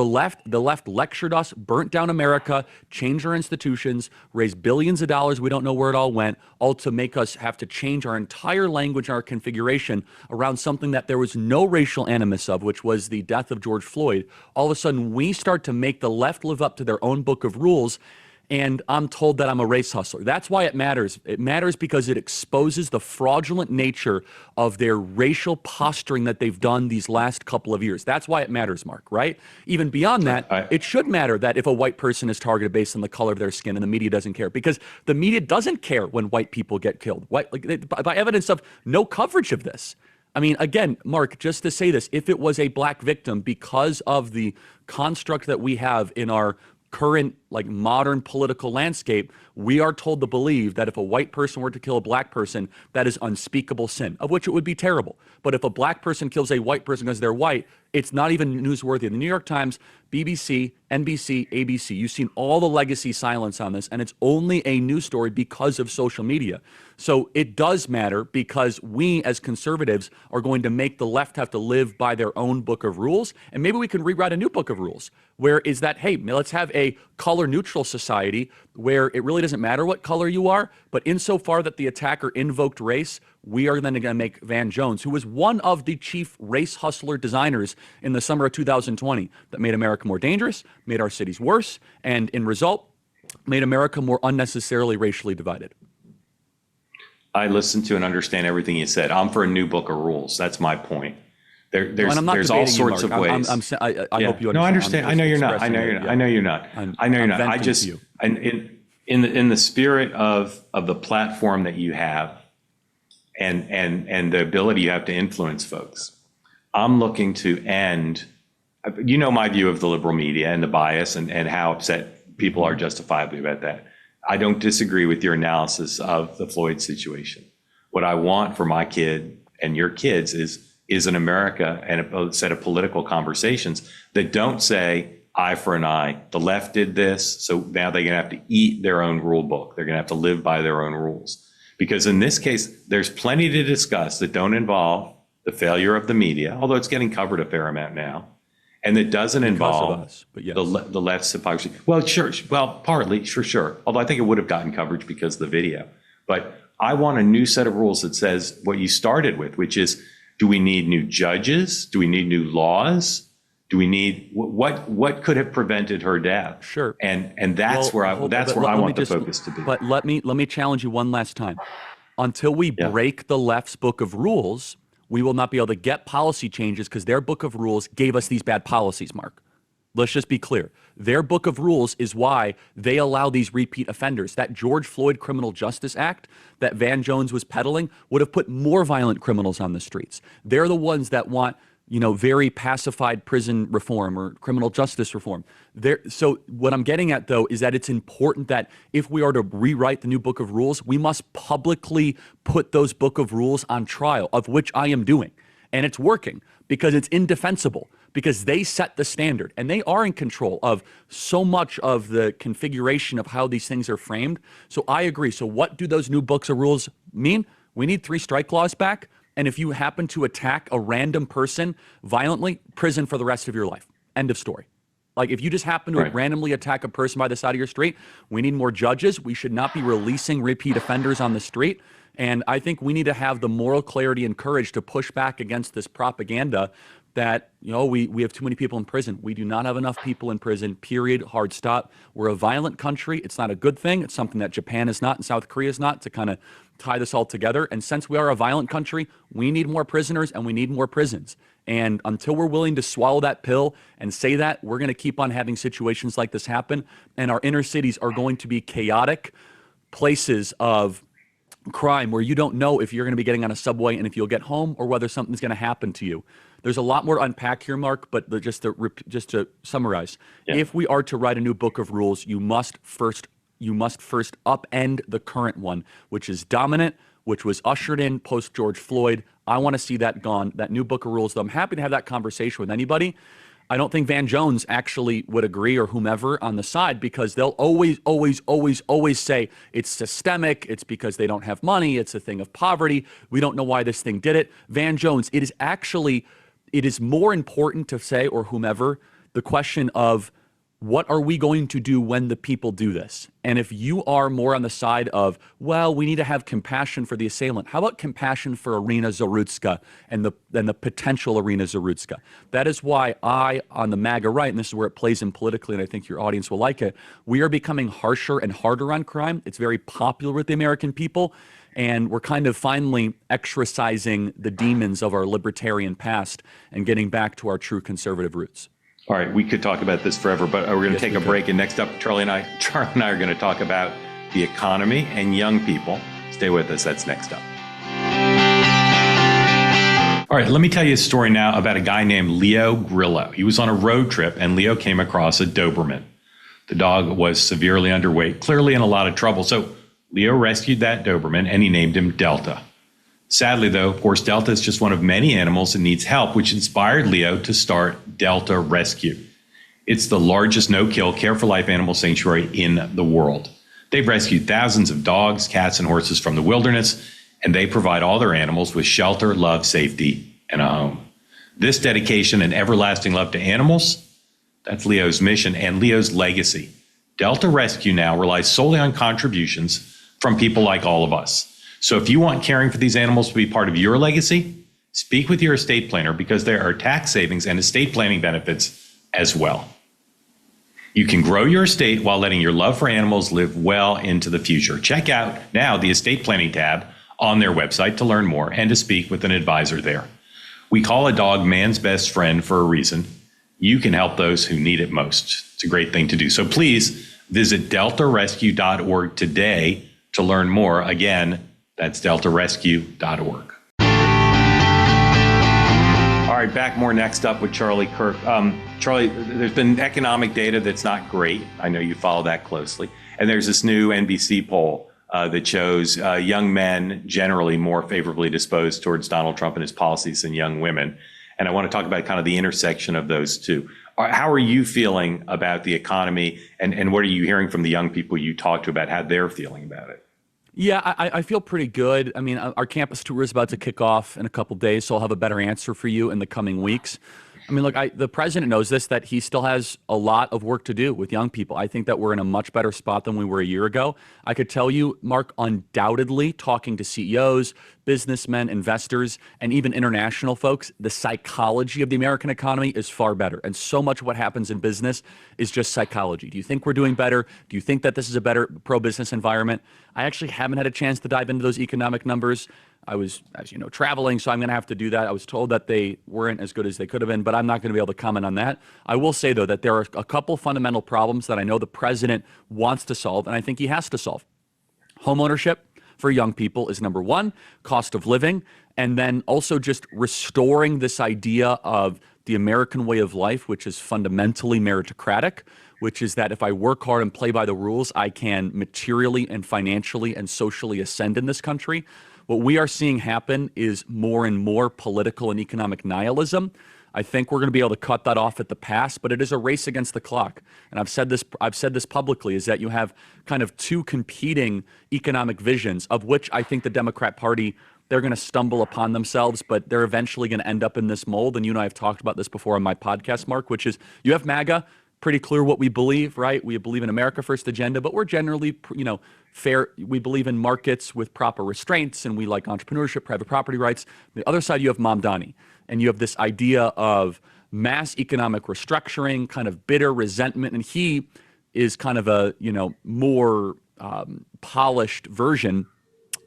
Speaker 19: the left lectured us, burnt down America, changed our institutions, raised billions of dollars. We don't know where it all went, all to make us have to change our entire language and our configuration around something that there was no racial animus of, which was the death of George Floyd. All of a sudden, we start to make the left live up to their own book of rules. And I'm told that I'm a race hustler. That's why it matters. It matters because it exposes the fraudulent nature of their racial posturing that they've done these last couple of years. That's why it matters, Mark, right? Even beyond that, it should matter that if a white person is targeted based on the color of their skin and the media doesn't care, because the media doesn't care when white people get killed. By evidence of no coverage of this. I mean, again, Mark, just to say this, if it was a black victim, because of the construct that we have in our current modern political landscape, we are told to believe that if a white person were to kill a black person, that is unspeakable sin, of which it would be terrible. But if a black person kills a white person because they're white, it's not even newsworthy. The New York Times, BBC, NBC, ABC, you've seen all the legacy silence on this, and it's only a news story because of social media. So it does matter because we as conservatives are going to make the left have to live by their own book of rules, and maybe we can rewrite a new book of rules, where is that, hey, let's have a color-neutral society where it really doesn't matter what color you are, but insofar that the attacker invoked race, we are then going to make Van Jones, who was one of the chief race hustler designers in the summer of 2020, that made America more dangerous, made our cities worse, and in result, made America more unnecessarily racially divided.
Speaker 1: I listened to and understand everything you said. I'm for a new book of rules. That's my point. There's all sorts of ways.
Speaker 19: I hope you understand.
Speaker 1: No, I understand. I know you're not. I know you're not. I just, in the spirit of the platform that you have and the ability you have to influence folks, I'm looking to end, my view of the liberal media and the bias and how upset people are justifiably about that. I don't disagree with your analysis of the Floyd situation. What I want for my kid and your kids is an America and a set of political conversations that don't say eye for an eye. The left did this, so now they're going to have to eat their own rule book. They're going to have to live by their own rules. Because in this case, there's plenty to discuss that don't involve the failure of the media, although it's getting covered a fair amount now, and that doesn't involve the left's hypocrisy. Well, sure. Well, partly, sure. Although I think it would have gotten coverage because of the video. But I want a new set of rules that says what you started with, which is, do we need new judges? Do we need new laws? Do we need what could have prevented her death?
Speaker 19: Sure.
Speaker 1: And that's where I want the focus to be.
Speaker 19: But let me challenge you one last time. Until we break the left's book of rules, we will not be able to get policy changes because their book of rules gave us these bad policies, Mark. Let's just be clear. Their book of rules is why they allow these repeat offenders. That George Floyd Criminal Justice Act that Van Jones was peddling would have put more violent criminals on the streets. They're the ones that want, very pacified prison reform or criminal justice reform. So what I'm getting at, though, is that it's important that if we are to rewrite the new book of rules, we must publicly put those book of rules on trial, of which I am doing. And it's working because it's indefensible, because they set the standard and they are in control of so much of the configuration of how these things are framed. So I agree. So what do those new books of rules mean? We need 3 strike laws back. And if you happen to attack a random person violently, prison for the rest of your life. End of story. Like if you just happen to randomly attack a person by the side of your street, we need more judges. We should not be releasing repeat offenders on the street. And I think we need to have the moral clarity and courage to push back against this propaganda that, we have too many people in prison. We do not have enough people in prison, period, hard stop. We're a violent country. It's not a good thing. It's something that Japan is not and South Korea is not, to kind of tie this all together. And since we are a violent country, we need more prisoners and we need more prisons. And until we're willing to swallow that pill and say that, we're going to keep on having situations like this happen. And our inner cities are going to be chaotic places of crime where you don't know if you're going to be getting on a subway and if you'll get home or whether something's going to happen to you. There's a lot more to unpack here, Mark, but just to summarize, if we are to write a new book of rules, you must first upend the current one, which is dominant, which was ushered in post George Floyd. I want to see that gone, that new book of rules, though. I'm happy to have that conversation with anybody. I don't think Van Jones actually would agree, or whomever on the side, because they'll always say it's systemic. It's because they don't have money. It's a thing of poverty. We don't know why this thing did it. Van Jones, it is more important to say, or whomever, the question of what are we going to do when the people do this? And if you are more on the side of, well, we need to have compassion for the assailant, how about compassion for Irina Zarutska and the potential Irina Zarutska? That is why I, on the MAGA right, and this is where it plays in politically, and I think your audience will like it, we are becoming harsher and harder on crime. It's very popular with the American people. And we're kind of finally exorcising the demons of our libertarian past and getting back to our true conservative roots.
Speaker 1: All right, we could talk about this forever, but we're going to take a break. And next up, Charlie and I are going to talk about the economy and young people. Stay with us. That's next up. All right, let me tell you a story now about a guy named Leo Grillo. He was on a road trip, and Leo came across a Doberman. The dog was severely underweight, clearly in a lot of trouble. So Leo rescued that Doberman, and he named him Delta. Sadly, though, of course, Delta is just one of many animals that needs help, which inspired Leo to start Delta Rescue. It's the largest no-kill, care-for-life animal sanctuary in the world. They've rescued thousands of dogs, cats, and horses from the wilderness, and they provide all their animals with shelter, love, safety, and a home. This dedication and everlasting love to animals, that's Leo's mission and Leo's legacy. Delta Rescue now relies solely on contributions from people like all of us. So if you want caring for these animals to be part of your legacy, speak with your estate planner, because there are tax savings and estate planning benefits as well. You can grow your estate while letting your love for animals live well into the future. Check out now the estate planning tab on their website to learn more and to speak with an advisor there. We call a dog man's best friend for a reason. You can help those who need it most. It's a great thing to do. So please visit deltarescue.org today to learn more. Again, that's deltarescue.org. All right, back more next up with Charlie Kirk. Charlie, there's been economic data that's not great. I know you follow that closely. And there's this new NBC poll that shows young men generally more favorably disposed towards Donald Trump and his policies than young women. And I want to talk about kind of the intersection of those two. How are you feeling about the economy, and what are you hearing from the young people you talk to about how they're feeling about it?
Speaker 19: Yeah, I feel pretty good. I mean, our campus tour is about to kick off in a couple days, so I'll have a better answer for you in the coming weeks. I mean, look, the president knows this, that he still has a lot of work to do with young people. I think that we're in a much better spot than we were a year ago. I could tell you, Mark, undoubtedly, talking to CEOs, businessmen, investors, and even international folks, the psychology of the American economy is far better. And so much of what happens in business is just psychology. Do you think we're doing better? Do you think that this is a better pro-business environment? I actually haven't had a chance to dive into those economic numbers. I was, as you know, traveling, so I'm going to have to do that. I was told that they weren't as good as they could have been, but I'm not going to be able to comment on that. I will say, though, that there are a couple fundamental problems that I know the president wants to solve, and I think he has to solve. Homeownership for young people is number one, cost of living, and then also just restoring this idea of the American way of life, which is fundamentally meritocratic, which is that if I work hard and play by the rules, I can materially and financially and socially ascend in this country. What we are seeing happen is more and more political and economic nihilism. I think we're going to be able to cut that off at the pass, but it is a race against the clock. And I've said this publicly, is that you have kind of two competing economic visions, of which I think the Democrat Party, they're going to stumble upon themselves, but they're eventually going to end up in this mold. And you and I have talked about this before on my podcast, Mark, which is you have MAGA, pretty clear what we believe, right? We believe in America First agenda, but we're generally, fair. We believe in markets with proper restraints, and we like entrepreneurship, private property rights. On the other side, you have Mamdani, and you have this idea of mass economic restructuring, kind of bitter resentment, and he is kind of a, more polished version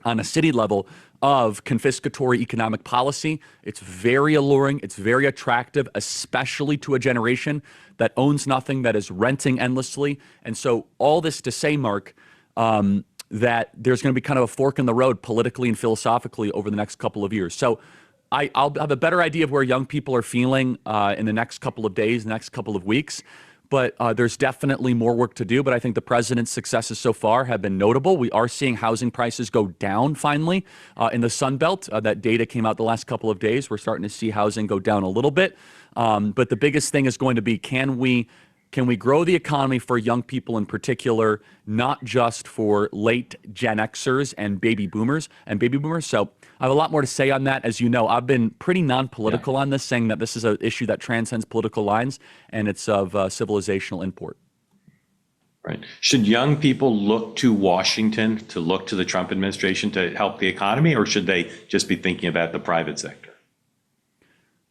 Speaker 19: on a city level of confiscatory economic policy. It's very alluring. It's very attractive, especially to a generation that owns nothing, that is renting endlessly. And so all this to say, Mark, that there's going to be kind of a fork in the road politically and philosophically over the next couple of years. So I'll have a better idea of where young people are feeling in the next couple of days, next couple of weeks. But there's definitely more work to do. But I think the president's successes so far have been notable. We are seeing housing prices go down finally in the Sun Belt. That data came out the last couple of days. We're starting to see housing go down a little bit. But the biggest thing is going to be, can we grow the economy for young people in particular, not just for late Gen Xers and baby boomers. So I have a lot more to say on that. As you know, I've been pretty non-political on this, saying that this is an issue that transcends political lines and it's of civilizational import.
Speaker 1: Right. Should young people look to Washington, to look to the Trump administration to help the economy, or should they just be thinking about the private sector?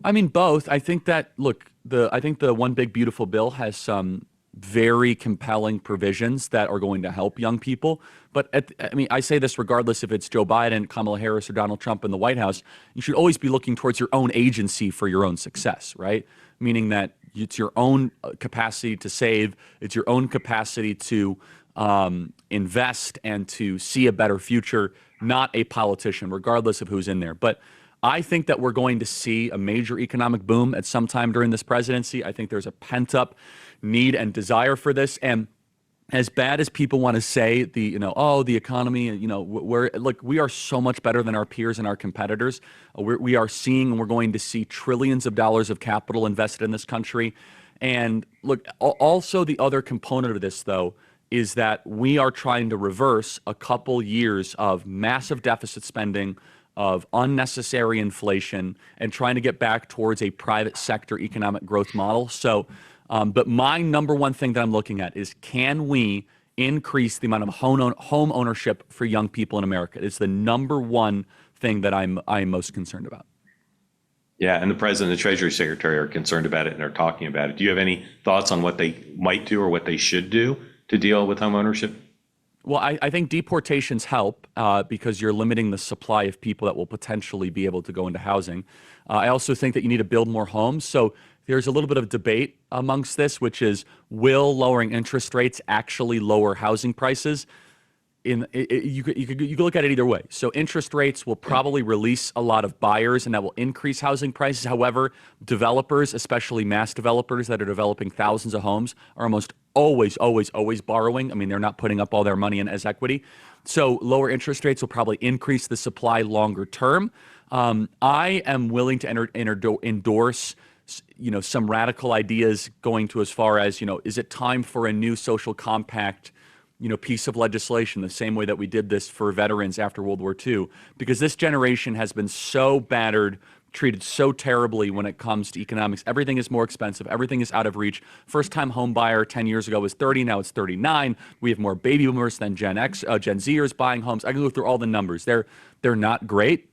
Speaker 19: I mean, both. I think that, I think the One Big Beautiful Bill has some very compelling provisions that are going to help young people. But I say this regardless if it's Joe Biden, Kamala Harris, or Donald Trump in the White House, you should always be looking towards your own agency for your own success, right? Meaning that it's your own capacity to save, it's your own capacity to invest and to see a better future, not a politician, regardless of who's in there. But I think that we're going to see a major economic boom at some time during this presidency. I think there's a pent-up need and desire for this. And as bad as people want to say the economy, we are so much better than our peers and our competitors. We are seeing, and we're going to see trillions of dollars of capital invested in this country. And look, also the other component of this, though, is that we are trying to reverse a couple years of massive deficit spending, of unnecessary inflation, and trying to get back towards a private sector economic growth model. So, but my number one thing that I'm looking at is, can we increase the amount of home ownership for young people in America? It's the number one thing that I'm most concerned about.
Speaker 1: Yeah, and the president and the Treasury Secretary are concerned about it and are talking about it. Do you have any thoughts on what they might do or what they should do to deal with home ownership?
Speaker 19: Well, I think deportations help because you're limiting the supply of people that will potentially be able to go into housing. I also think that you need to build more homes. So there's a little bit of debate amongst this, which is, will lowering interest rates actually lower housing prices? You could look at it either way. So interest rates will probably release a lot of buyers, and that will increase housing prices. However, developers, especially mass developers that are developing thousands of homes, are almost always borrowing. I mean, they're not putting up all their money in as equity. So lower interest rates will probably increase the supply longer term. I am willing to endorse some radical ideas, going to as far as, is it time for a new social compact piece of legislation, the same way that we did this for veterans after World War II, because this generation has been so battered, treated so terribly when it comes to economics. Everything is more expensive. Everything is out of reach. First-time home buyer 10 years ago was 30. Now it's 39. We have more baby boomers than Gen Zers buying homes. I can go through all the numbers. They're not great.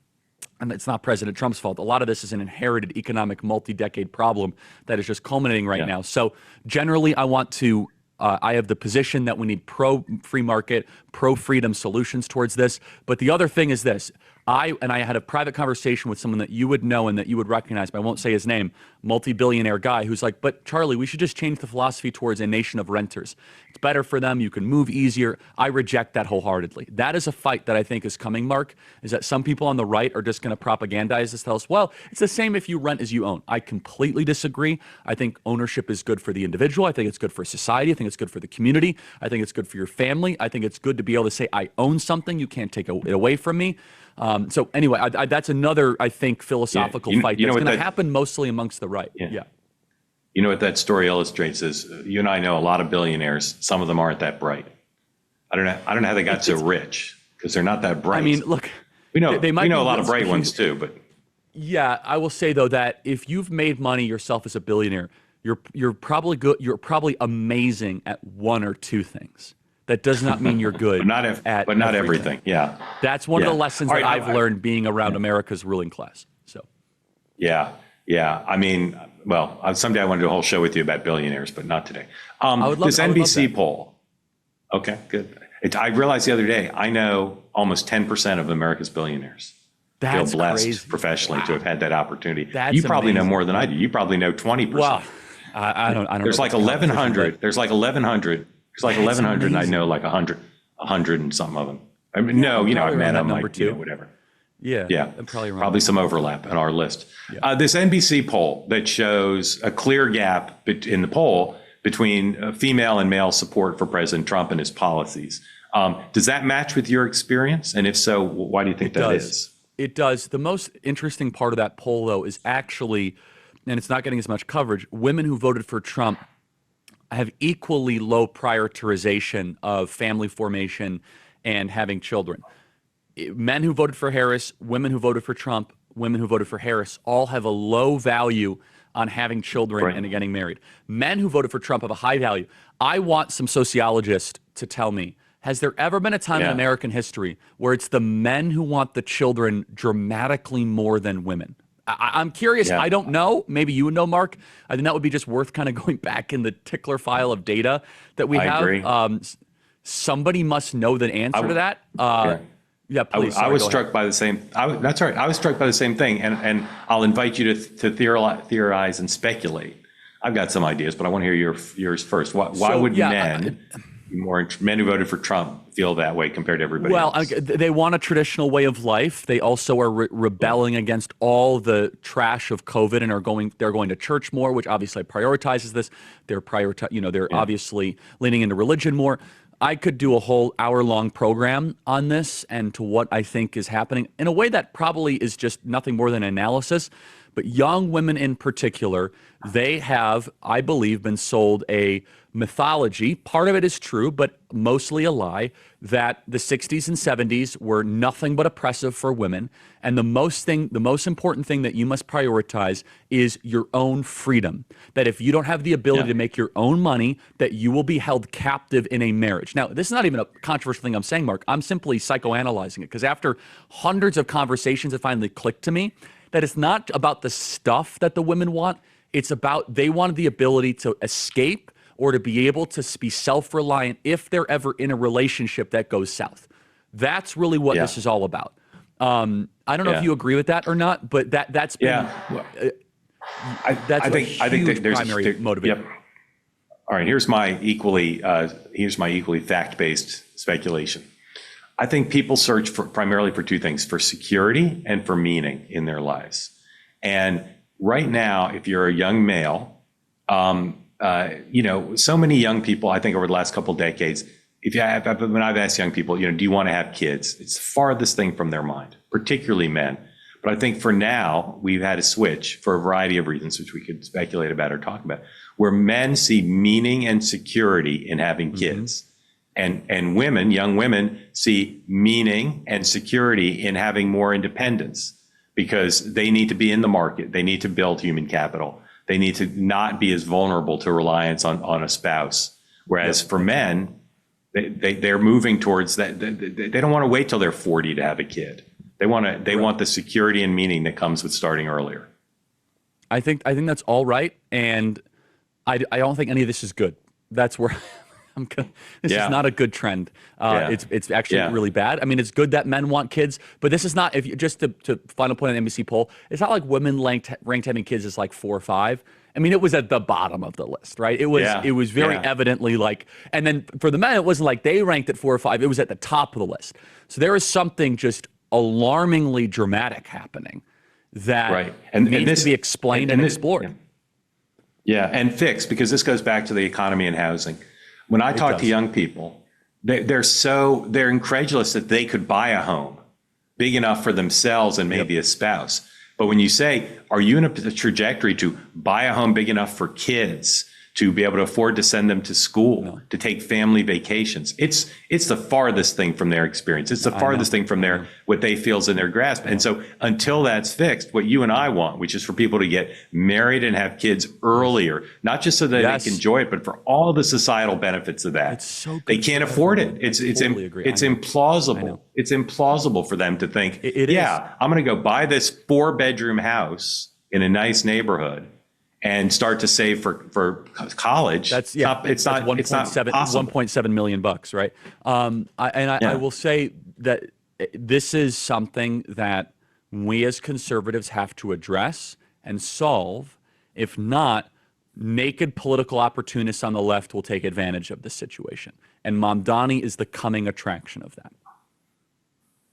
Speaker 19: And it's not President Trump's fault. A lot of this is an inherited economic multi-decade problem that is just culminating right now. So generally, I have the position that we need pro-free market, pro-freedom solutions towards this. But the other thing is this. I had a private conversation with someone that you would know and that you would recognize, but I won't say his name, multi-billionaire guy who's like, but Charlie, we should just change the philosophy towards a nation of renters. It's better for them. You can move easier. I reject that wholeheartedly. That is a fight that I think is coming, Mark, is that some people on the right are just going to propagandize this, tell us, well, it's the same if you rent as you own. I completely disagree. I think ownership is good for the individual. I think it's good for society. I think it's good for the community. I think it's good for your family. I think it's good to be able to say, I own something. You can't take it away from me. So anyway, that's another, I think, philosophical fight that's going to happen mostly amongst the right. Yeah.
Speaker 1: You know what that story illustrates is you and I know a lot of billionaires. Some of them aren't that bright. I don't know how they got so rich because they're not that bright.
Speaker 19: I mean, look,
Speaker 1: we know
Speaker 19: they might
Speaker 1: a
Speaker 19: be
Speaker 1: lot of bright ones too, but
Speaker 19: yeah, I will say though that if you've made money yourself as a billionaire, you're probably good. You're probably amazing at one or two things. That does not mean you're good
Speaker 1: but not everything. Yeah.
Speaker 19: That's one of the lessons that I've learned being around America's ruling class. So.
Speaker 1: Yeah. I mean, well, someday I want to do a whole show with you about billionaires, but not today. This NBC poll. Okay, good. I realized the other day, I know almost 10% of America's billionaires.
Speaker 19: That's
Speaker 1: feel blessed
Speaker 19: crazy.
Speaker 1: Professionally to have had that opportunity.
Speaker 19: That's
Speaker 1: you probably
Speaker 19: amazing.
Speaker 1: know more than I do. You probably know 20%.
Speaker 19: Well, I don't
Speaker 1: There's
Speaker 19: know
Speaker 1: like 1,100. There's like 1,100. There's like 1,100, and I know like 100 and something of them. I mean, I've met them, like, whatever.
Speaker 19: Yeah.
Speaker 1: Probably some overlap on our list. This NBC poll that shows a clear gap in the poll between female and male support for President Trump and his policies. Does that match with your experience? And if so, why do you think that is?
Speaker 19: It does. The most interesting part of that poll, though, is actually, and it's not getting as much coverage, women who voted for Trump have equally low prioritization of family formation and having children. Men who voted for Harris, women who voted for Trump, women who voted for Harris all have a low value on having children and getting married. Men who voted for Trump have a high value. I want some sociologists to tell me, has there ever been a time in American history where it's the men who want the children dramatically more than women? I'm curious. I don't know. Maybe you would know, Mark. I think that would be just worth kind of going back in the tickler file of data that we have.
Speaker 1: Agree.
Speaker 19: Somebody must know the answer to that. Yeah, please.
Speaker 1: I was struck by the same. That's right. I was struck by the same thing, and I'll invite you to theorize and speculate. I've got some ideas, but I want to hear yours first. Why would men who voted for Trump feel that way compared to everybody else?
Speaker 19: They want a traditional way of life. They also are rebelling against all the trash of COVID and they're going to church more, which obviously prioritizes this. They're obviously leaning into religion more. I could do a whole hour-long program on this and to what I think is happening in a way that probably is just nothing more than analysis. But young women in particular, they have, I believe, been sold a mythology. Part of it is true, but mostly a lie, that the 60s and 70s were nothing but oppressive for women. And the most important thing that you must prioritize is your own freedom. That if you don't have the ability to make your own money, that you will be held captive in a marriage. Now, this is not even a controversial thing I'm saying, Mark. I'm simply psychoanalyzing it because after hundreds of conversations, it finally clicked to me that it's not about the stuff that the women want. It's about they wanted the ability to escape or to be able to be self-reliant if they're ever in a relationship that goes south. That's really what this is all about. I don't know if you agree with that or not, but that's been
Speaker 1: I think there's
Speaker 19: primary motivator.
Speaker 1: Yep. All right, here's my equally fact-based speculation. I think people search primarily for two things: for security and for meaning in their lives. And right now, if you're a young male, so many young people, I think over the last couple of decades, when I've asked young people, do you want to have kids? It's the farthest thing from their mind, particularly men. But I think for now, we've had a switch for a variety of reasons, which we could speculate about or talk about, where men see meaning and security in having kids. And women, young women, see meaning and security in having more independence. because they need to be in the market. They need to build human capital. They need to not be as vulnerable to reliance on a spouse. Whereas for men, they're moving towards that. They don't want to wait till they're 40 to have a kid. They want the security and meaning that comes with starting earlier.
Speaker 19: I think that's all right, and I don't think any of this is good. That's where this is not a good trend. It's actually really bad. I mean, it's good that men want kids, but this is not. If you just to final point on the NBC poll, it's not like women ranked having kids as like 4 or 5. I mean, it was at the bottom of the list, right? It was very evidently like, and then for the men, it wasn't like they ranked at 4 or 5. It was at the top of the list. So there is something just alarmingly dramatic happening that needs to be explained and explored.
Speaker 1: Yeah, and fixed, because this goes back to the economy and housing. When I talk to young people, they're incredulous that they could buy a home big enough for themselves and maybe a spouse. But when you say, are you in a trajectory to buy a home big enough for kids, to be able to afford to send them to school, to take family vacations? It's the farthest thing from their experience. It's the farthest thing from what they feel is in their grasp. And so until that's fixed, what you and I want, which is for people to get married and have kids earlier, not just so that they can enjoy it, but for all the societal benefits of that. It's so they can't afford it. It's implausible. It's implausible for them to think, I'm going to go buy this 4-bedroom house in a nice neighborhood and start to save for college. It's not
Speaker 19: 1.7 million bucks, right? I will say that this is something that we as conservatives have to address and solve. If not, naked political opportunists on the left will take advantage of this situation. And Mamdani is the coming attraction of that.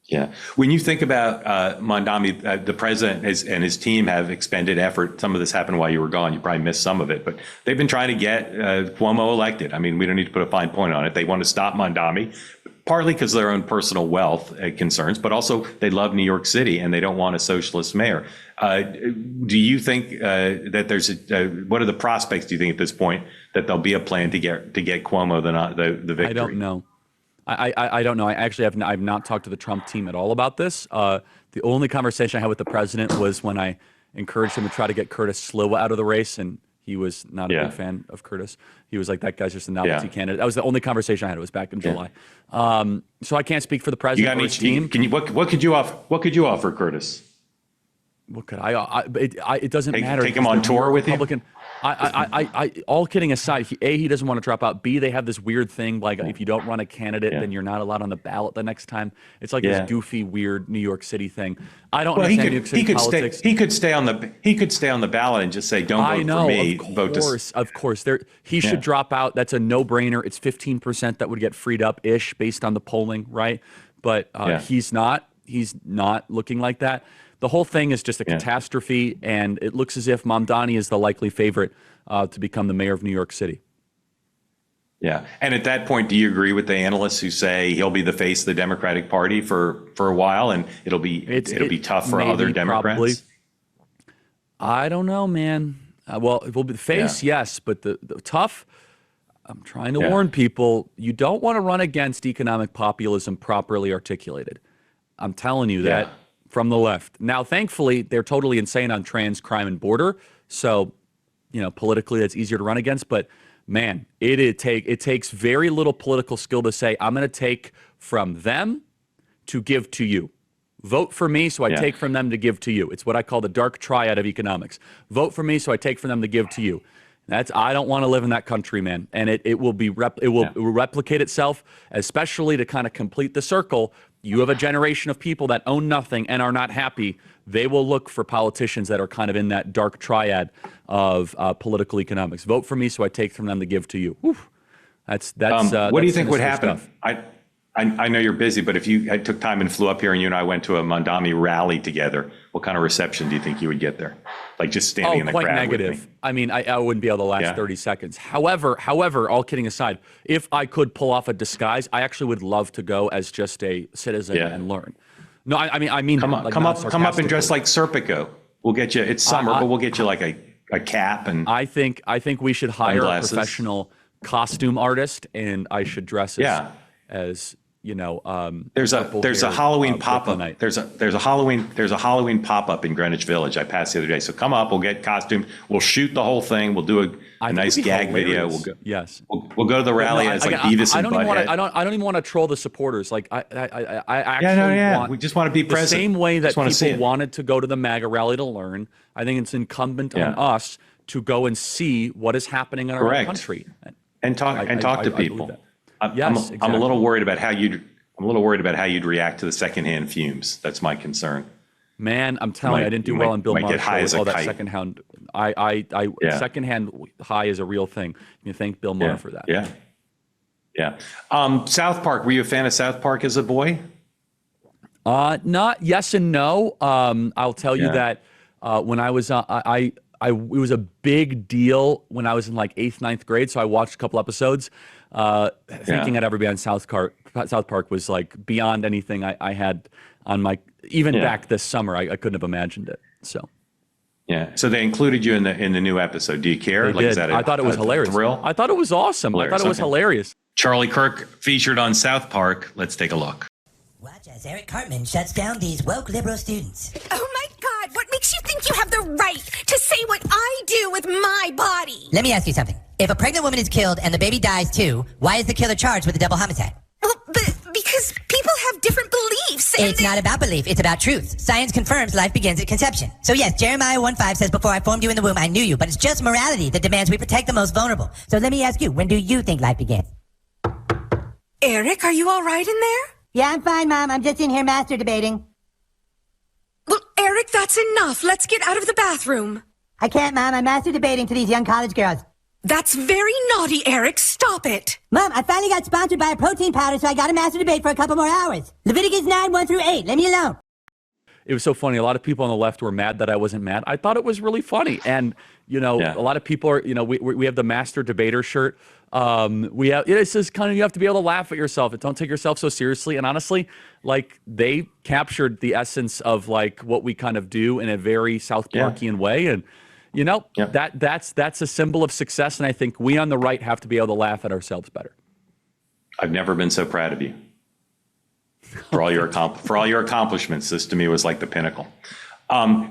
Speaker 1: Yeah. When you think about Mamdani, the president and his team have expended effort. Some of this happened while you were gone. You probably missed some of it, but they've been trying to get Cuomo elected. I mean, we don't need to put a fine point on it. They want to stop Mamdani, partly because of their own personal wealth concerns, but also they love New York City and they don't want a socialist mayor. Do you think that there's what are the prospects, do you think, at this point, that there'll be a plan to get Cuomo the victory?
Speaker 19: I don't know. I don't know. I've not talked to the Trump team at all about this. The only conversation I had with the president was when I encouraged him to try to get Curtis Sliwa out of the race, and he was not a big fan of Curtis. He was like, that guy's just a novelty candidate. That was the only conversation I had. It was back in July. So I can't speak for the president or his team.
Speaker 1: What could you offer Curtis?
Speaker 19: What could it doesn't matter.
Speaker 1: Take him on tour with you?
Speaker 19: All kidding aside, he doesn't want to drop out. B, they have this weird thing, like if you don't run a candidate, then you're not allowed on the ballot the next time. It's like this goofy, weird New York City thing. I don't understand New York City politics.
Speaker 1: He could stay on the ballot and just say, "Don't vote for me."
Speaker 19: Of course. He should drop out. That's a no-brainer. It's 15% that would get freed up-ish based on the polling, right? But he's not. He's not looking like that. The whole thing is just a catastrophe, and it looks as if Mamdani is the likely favorite to become the mayor of New York City.
Speaker 1: Yeah, and at that point, do you agree with the analysts who say he'll be the face of the Democratic Party for a while, and it'll be tough for other Democrats? Probably.
Speaker 19: I don't know, man. Well, it will be the face, yes, but the tough. I'm trying to warn people: you don't want to run against economic populism properly articulated. I'm telling you that. From the left. Now, thankfully, they're totally insane on trans, crime, and border. So, politically, that's easier to run against. But, man, it takes very little political skill to say, I'm going to take from them to give to you. Vote for me, so I take from them to give to you. It's what I call the dark triad of economics. Vote for me, so I take from them to give to you. I don't want to live in that country, man. And it will replicate itself, especially to kind of complete the circle. You have a generation of people that own nothing and are not happy. They will look for politicians that are kind of in that dark triad of political economics. Vote for me, so I take from them to give to you. Whew. What
Speaker 1: do you think would happen? I know you're busy, but if I took time and flew up here and you and I went to a Mamdani rally together, what kind of reception do you think you would get there? Like just standing in the crowd?
Speaker 19: Quite negative. I mean, I wouldn't be able to last 30 seconds. However, all kidding aside, if I could pull off a disguise, I actually would love to go as just a citizen and learn. No, I mean, come
Speaker 1: up and dress like Serpico. We'll get you. It's summer, but we'll get you like a cap and.
Speaker 19: I think we should hire a professional costume artist, and I should dress as
Speaker 1: there's a Halloween pop-up. There's a Halloween pop-up in Greenwich Village. I passed the other day. So come up, we'll get costumed, we'll shoot the whole thing, we'll do a nice gag video. We'll go,
Speaker 19: yes.
Speaker 1: We'll go to the rally as like Beavis and Butthead.
Speaker 19: I don't even want to troll the supporters. Like I actually want.
Speaker 1: We just want to be present.
Speaker 19: The same way that people wanted to go to the MAGA rally to learn. I think it's incumbent on us to go and see what is happening in our country
Speaker 1: and talk to people.
Speaker 19: Yes,
Speaker 1: I'm a little worried about how you'd react to the secondhand fumes. That's my concern.
Speaker 19: Man, I'm telling you, I didn't do well on Bill Maher's show with all that secondhand. Secondhand high is a real thing. You thank Bill Maher for that.
Speaker 1: Yeah. South Park. Were you a fan of South Park as a boy?
Speaker 19: Not yes and no. I'll tell you that when I was it was a big deal when I was in like 8th, 9th grade. So I watched a couple episodes. Thinking I'd ever be on South Park was like beyond anything I had on my, even back this summer, I couldn't have imagined it. So.
Speaker 1: Yeah. So they included you in the new episode. Do you care?
Speaker 19: They did. I thought it was hilarious.
Speaker 1: Thrill?
Speaker 19: I thought it was awesome. I thought it was hilarious.
Speaker 1: Charlie Kirk featured on South Park. Let's take a look.
Speaker 2: Watch as Eric Cartman shuts down these woke liberal students.
Speaker 22: Oh my God, what makes you think you have the right to say what I do with my body?
Speaker 2: Let me ask you something. If a pregnant woman is killed and the baby dies too, why is the killer charged with a double homicide?
Speaker 22: Well, because people have different beliefs.
Speaker 2: It's not about belief, it's about truth. Science confirms life begins at conception. So yes, Jeremiah 1:5 says, before I formed you in the womb, I knew you. But it's just morality that demands we protect the most vulnerable. So let me ask you, when do you think life began?
Speaker 22: Eric, are you all right in there?
Speaker 2: Yeah, I'm fine, Mom. I'm just in here master debating.
Speaker 22: Well, Eric, that's enough. Let's get out of the bathroom.
Speaker 2: I can't, Mom. I'm master debating to these young college girls.
Speaker 22: That's very naughty, Eric. Stop it.
Speaker 2: Mom, I finally got sponsored by a protein powder, so I got a master debate for a couple more hours. Leviticus 9:1-8. Let me alone.
Speaker 19: It was so funny. A lot of people on the left were mad that I wasn't mad. I thought it was really funny. And, a lot of people are, we have the master debater shirt. It's just kind of, you have to be able to laugh at yourself and don't take yourself so seriously. And honestly, like they captured the essence of like what we kind of do in a very South Parkian way. And, that's a symbol of success. And I think we on the right have to be able to laugh at ourselves better.
Speaker 1: I've never been so proud of you for all your accomplishments. This to me was like the pinnacle.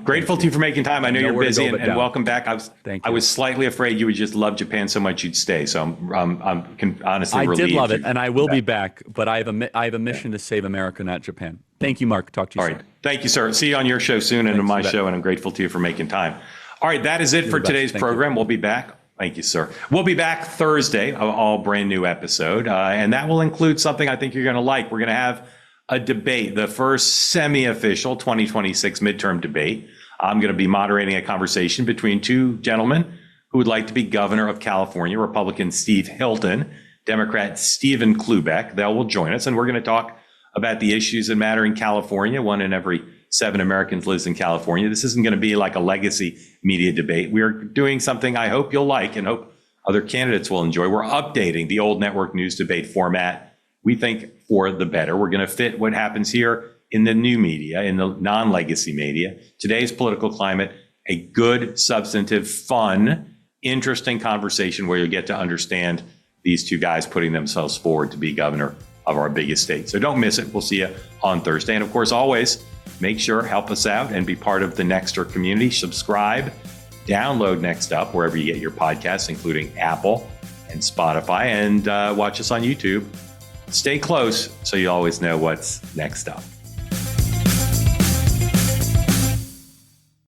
Speaker 1: Grateful to you for making time. I know you're busy and welcome back. I was slightly afraid you would just love Japan so much you'd stay. So I'm honestly relieved.
Speaker 19: I did love it, and I will be back. But I have a mission to save America, not Japan. Thank you, Mark. Talk to you soon. All right.
Speaker 1: Thank you, sir. See you on your show soon and on my show, and I'm grateful to you for making time. All right, that is it for today's program. We'll be back. Thank you, sir. We'll be back Thursday, all brand new episode, and that will include something I think you're going to like. We're going to have a debate, the first semi-official 2026 midterm debate. I'm going to be moderating a conversation between two gentlemen who would like to be governor of California, Republican Steve Hilton, Democrat Stephen Klubeck. They will join us, and we're going to talk about the issues that matter in California. 1 in every 7 Americans lives in California. This isn't going to be like a legacy media debate. We are doing something I hope you'll like and hope other candidates will enjoy. We're updating the old network news debate format, we think, for the better. We're going to fit what happens here in the new media, in the non-legacy media. Today's political climate, a good, substantive, fun, interesting conversation where you'll get to understand these two guys putting themselves forward to be governor of our biggest state. So don't miss it. We'll see you on Thursday. And of course, always make sure, help us out and be part of the Nexter community. Subscribe, download Next Up wherever you get your podcasts, including Apple and Spotify, and watch us on YouTube. Stay close so you always know what's next up.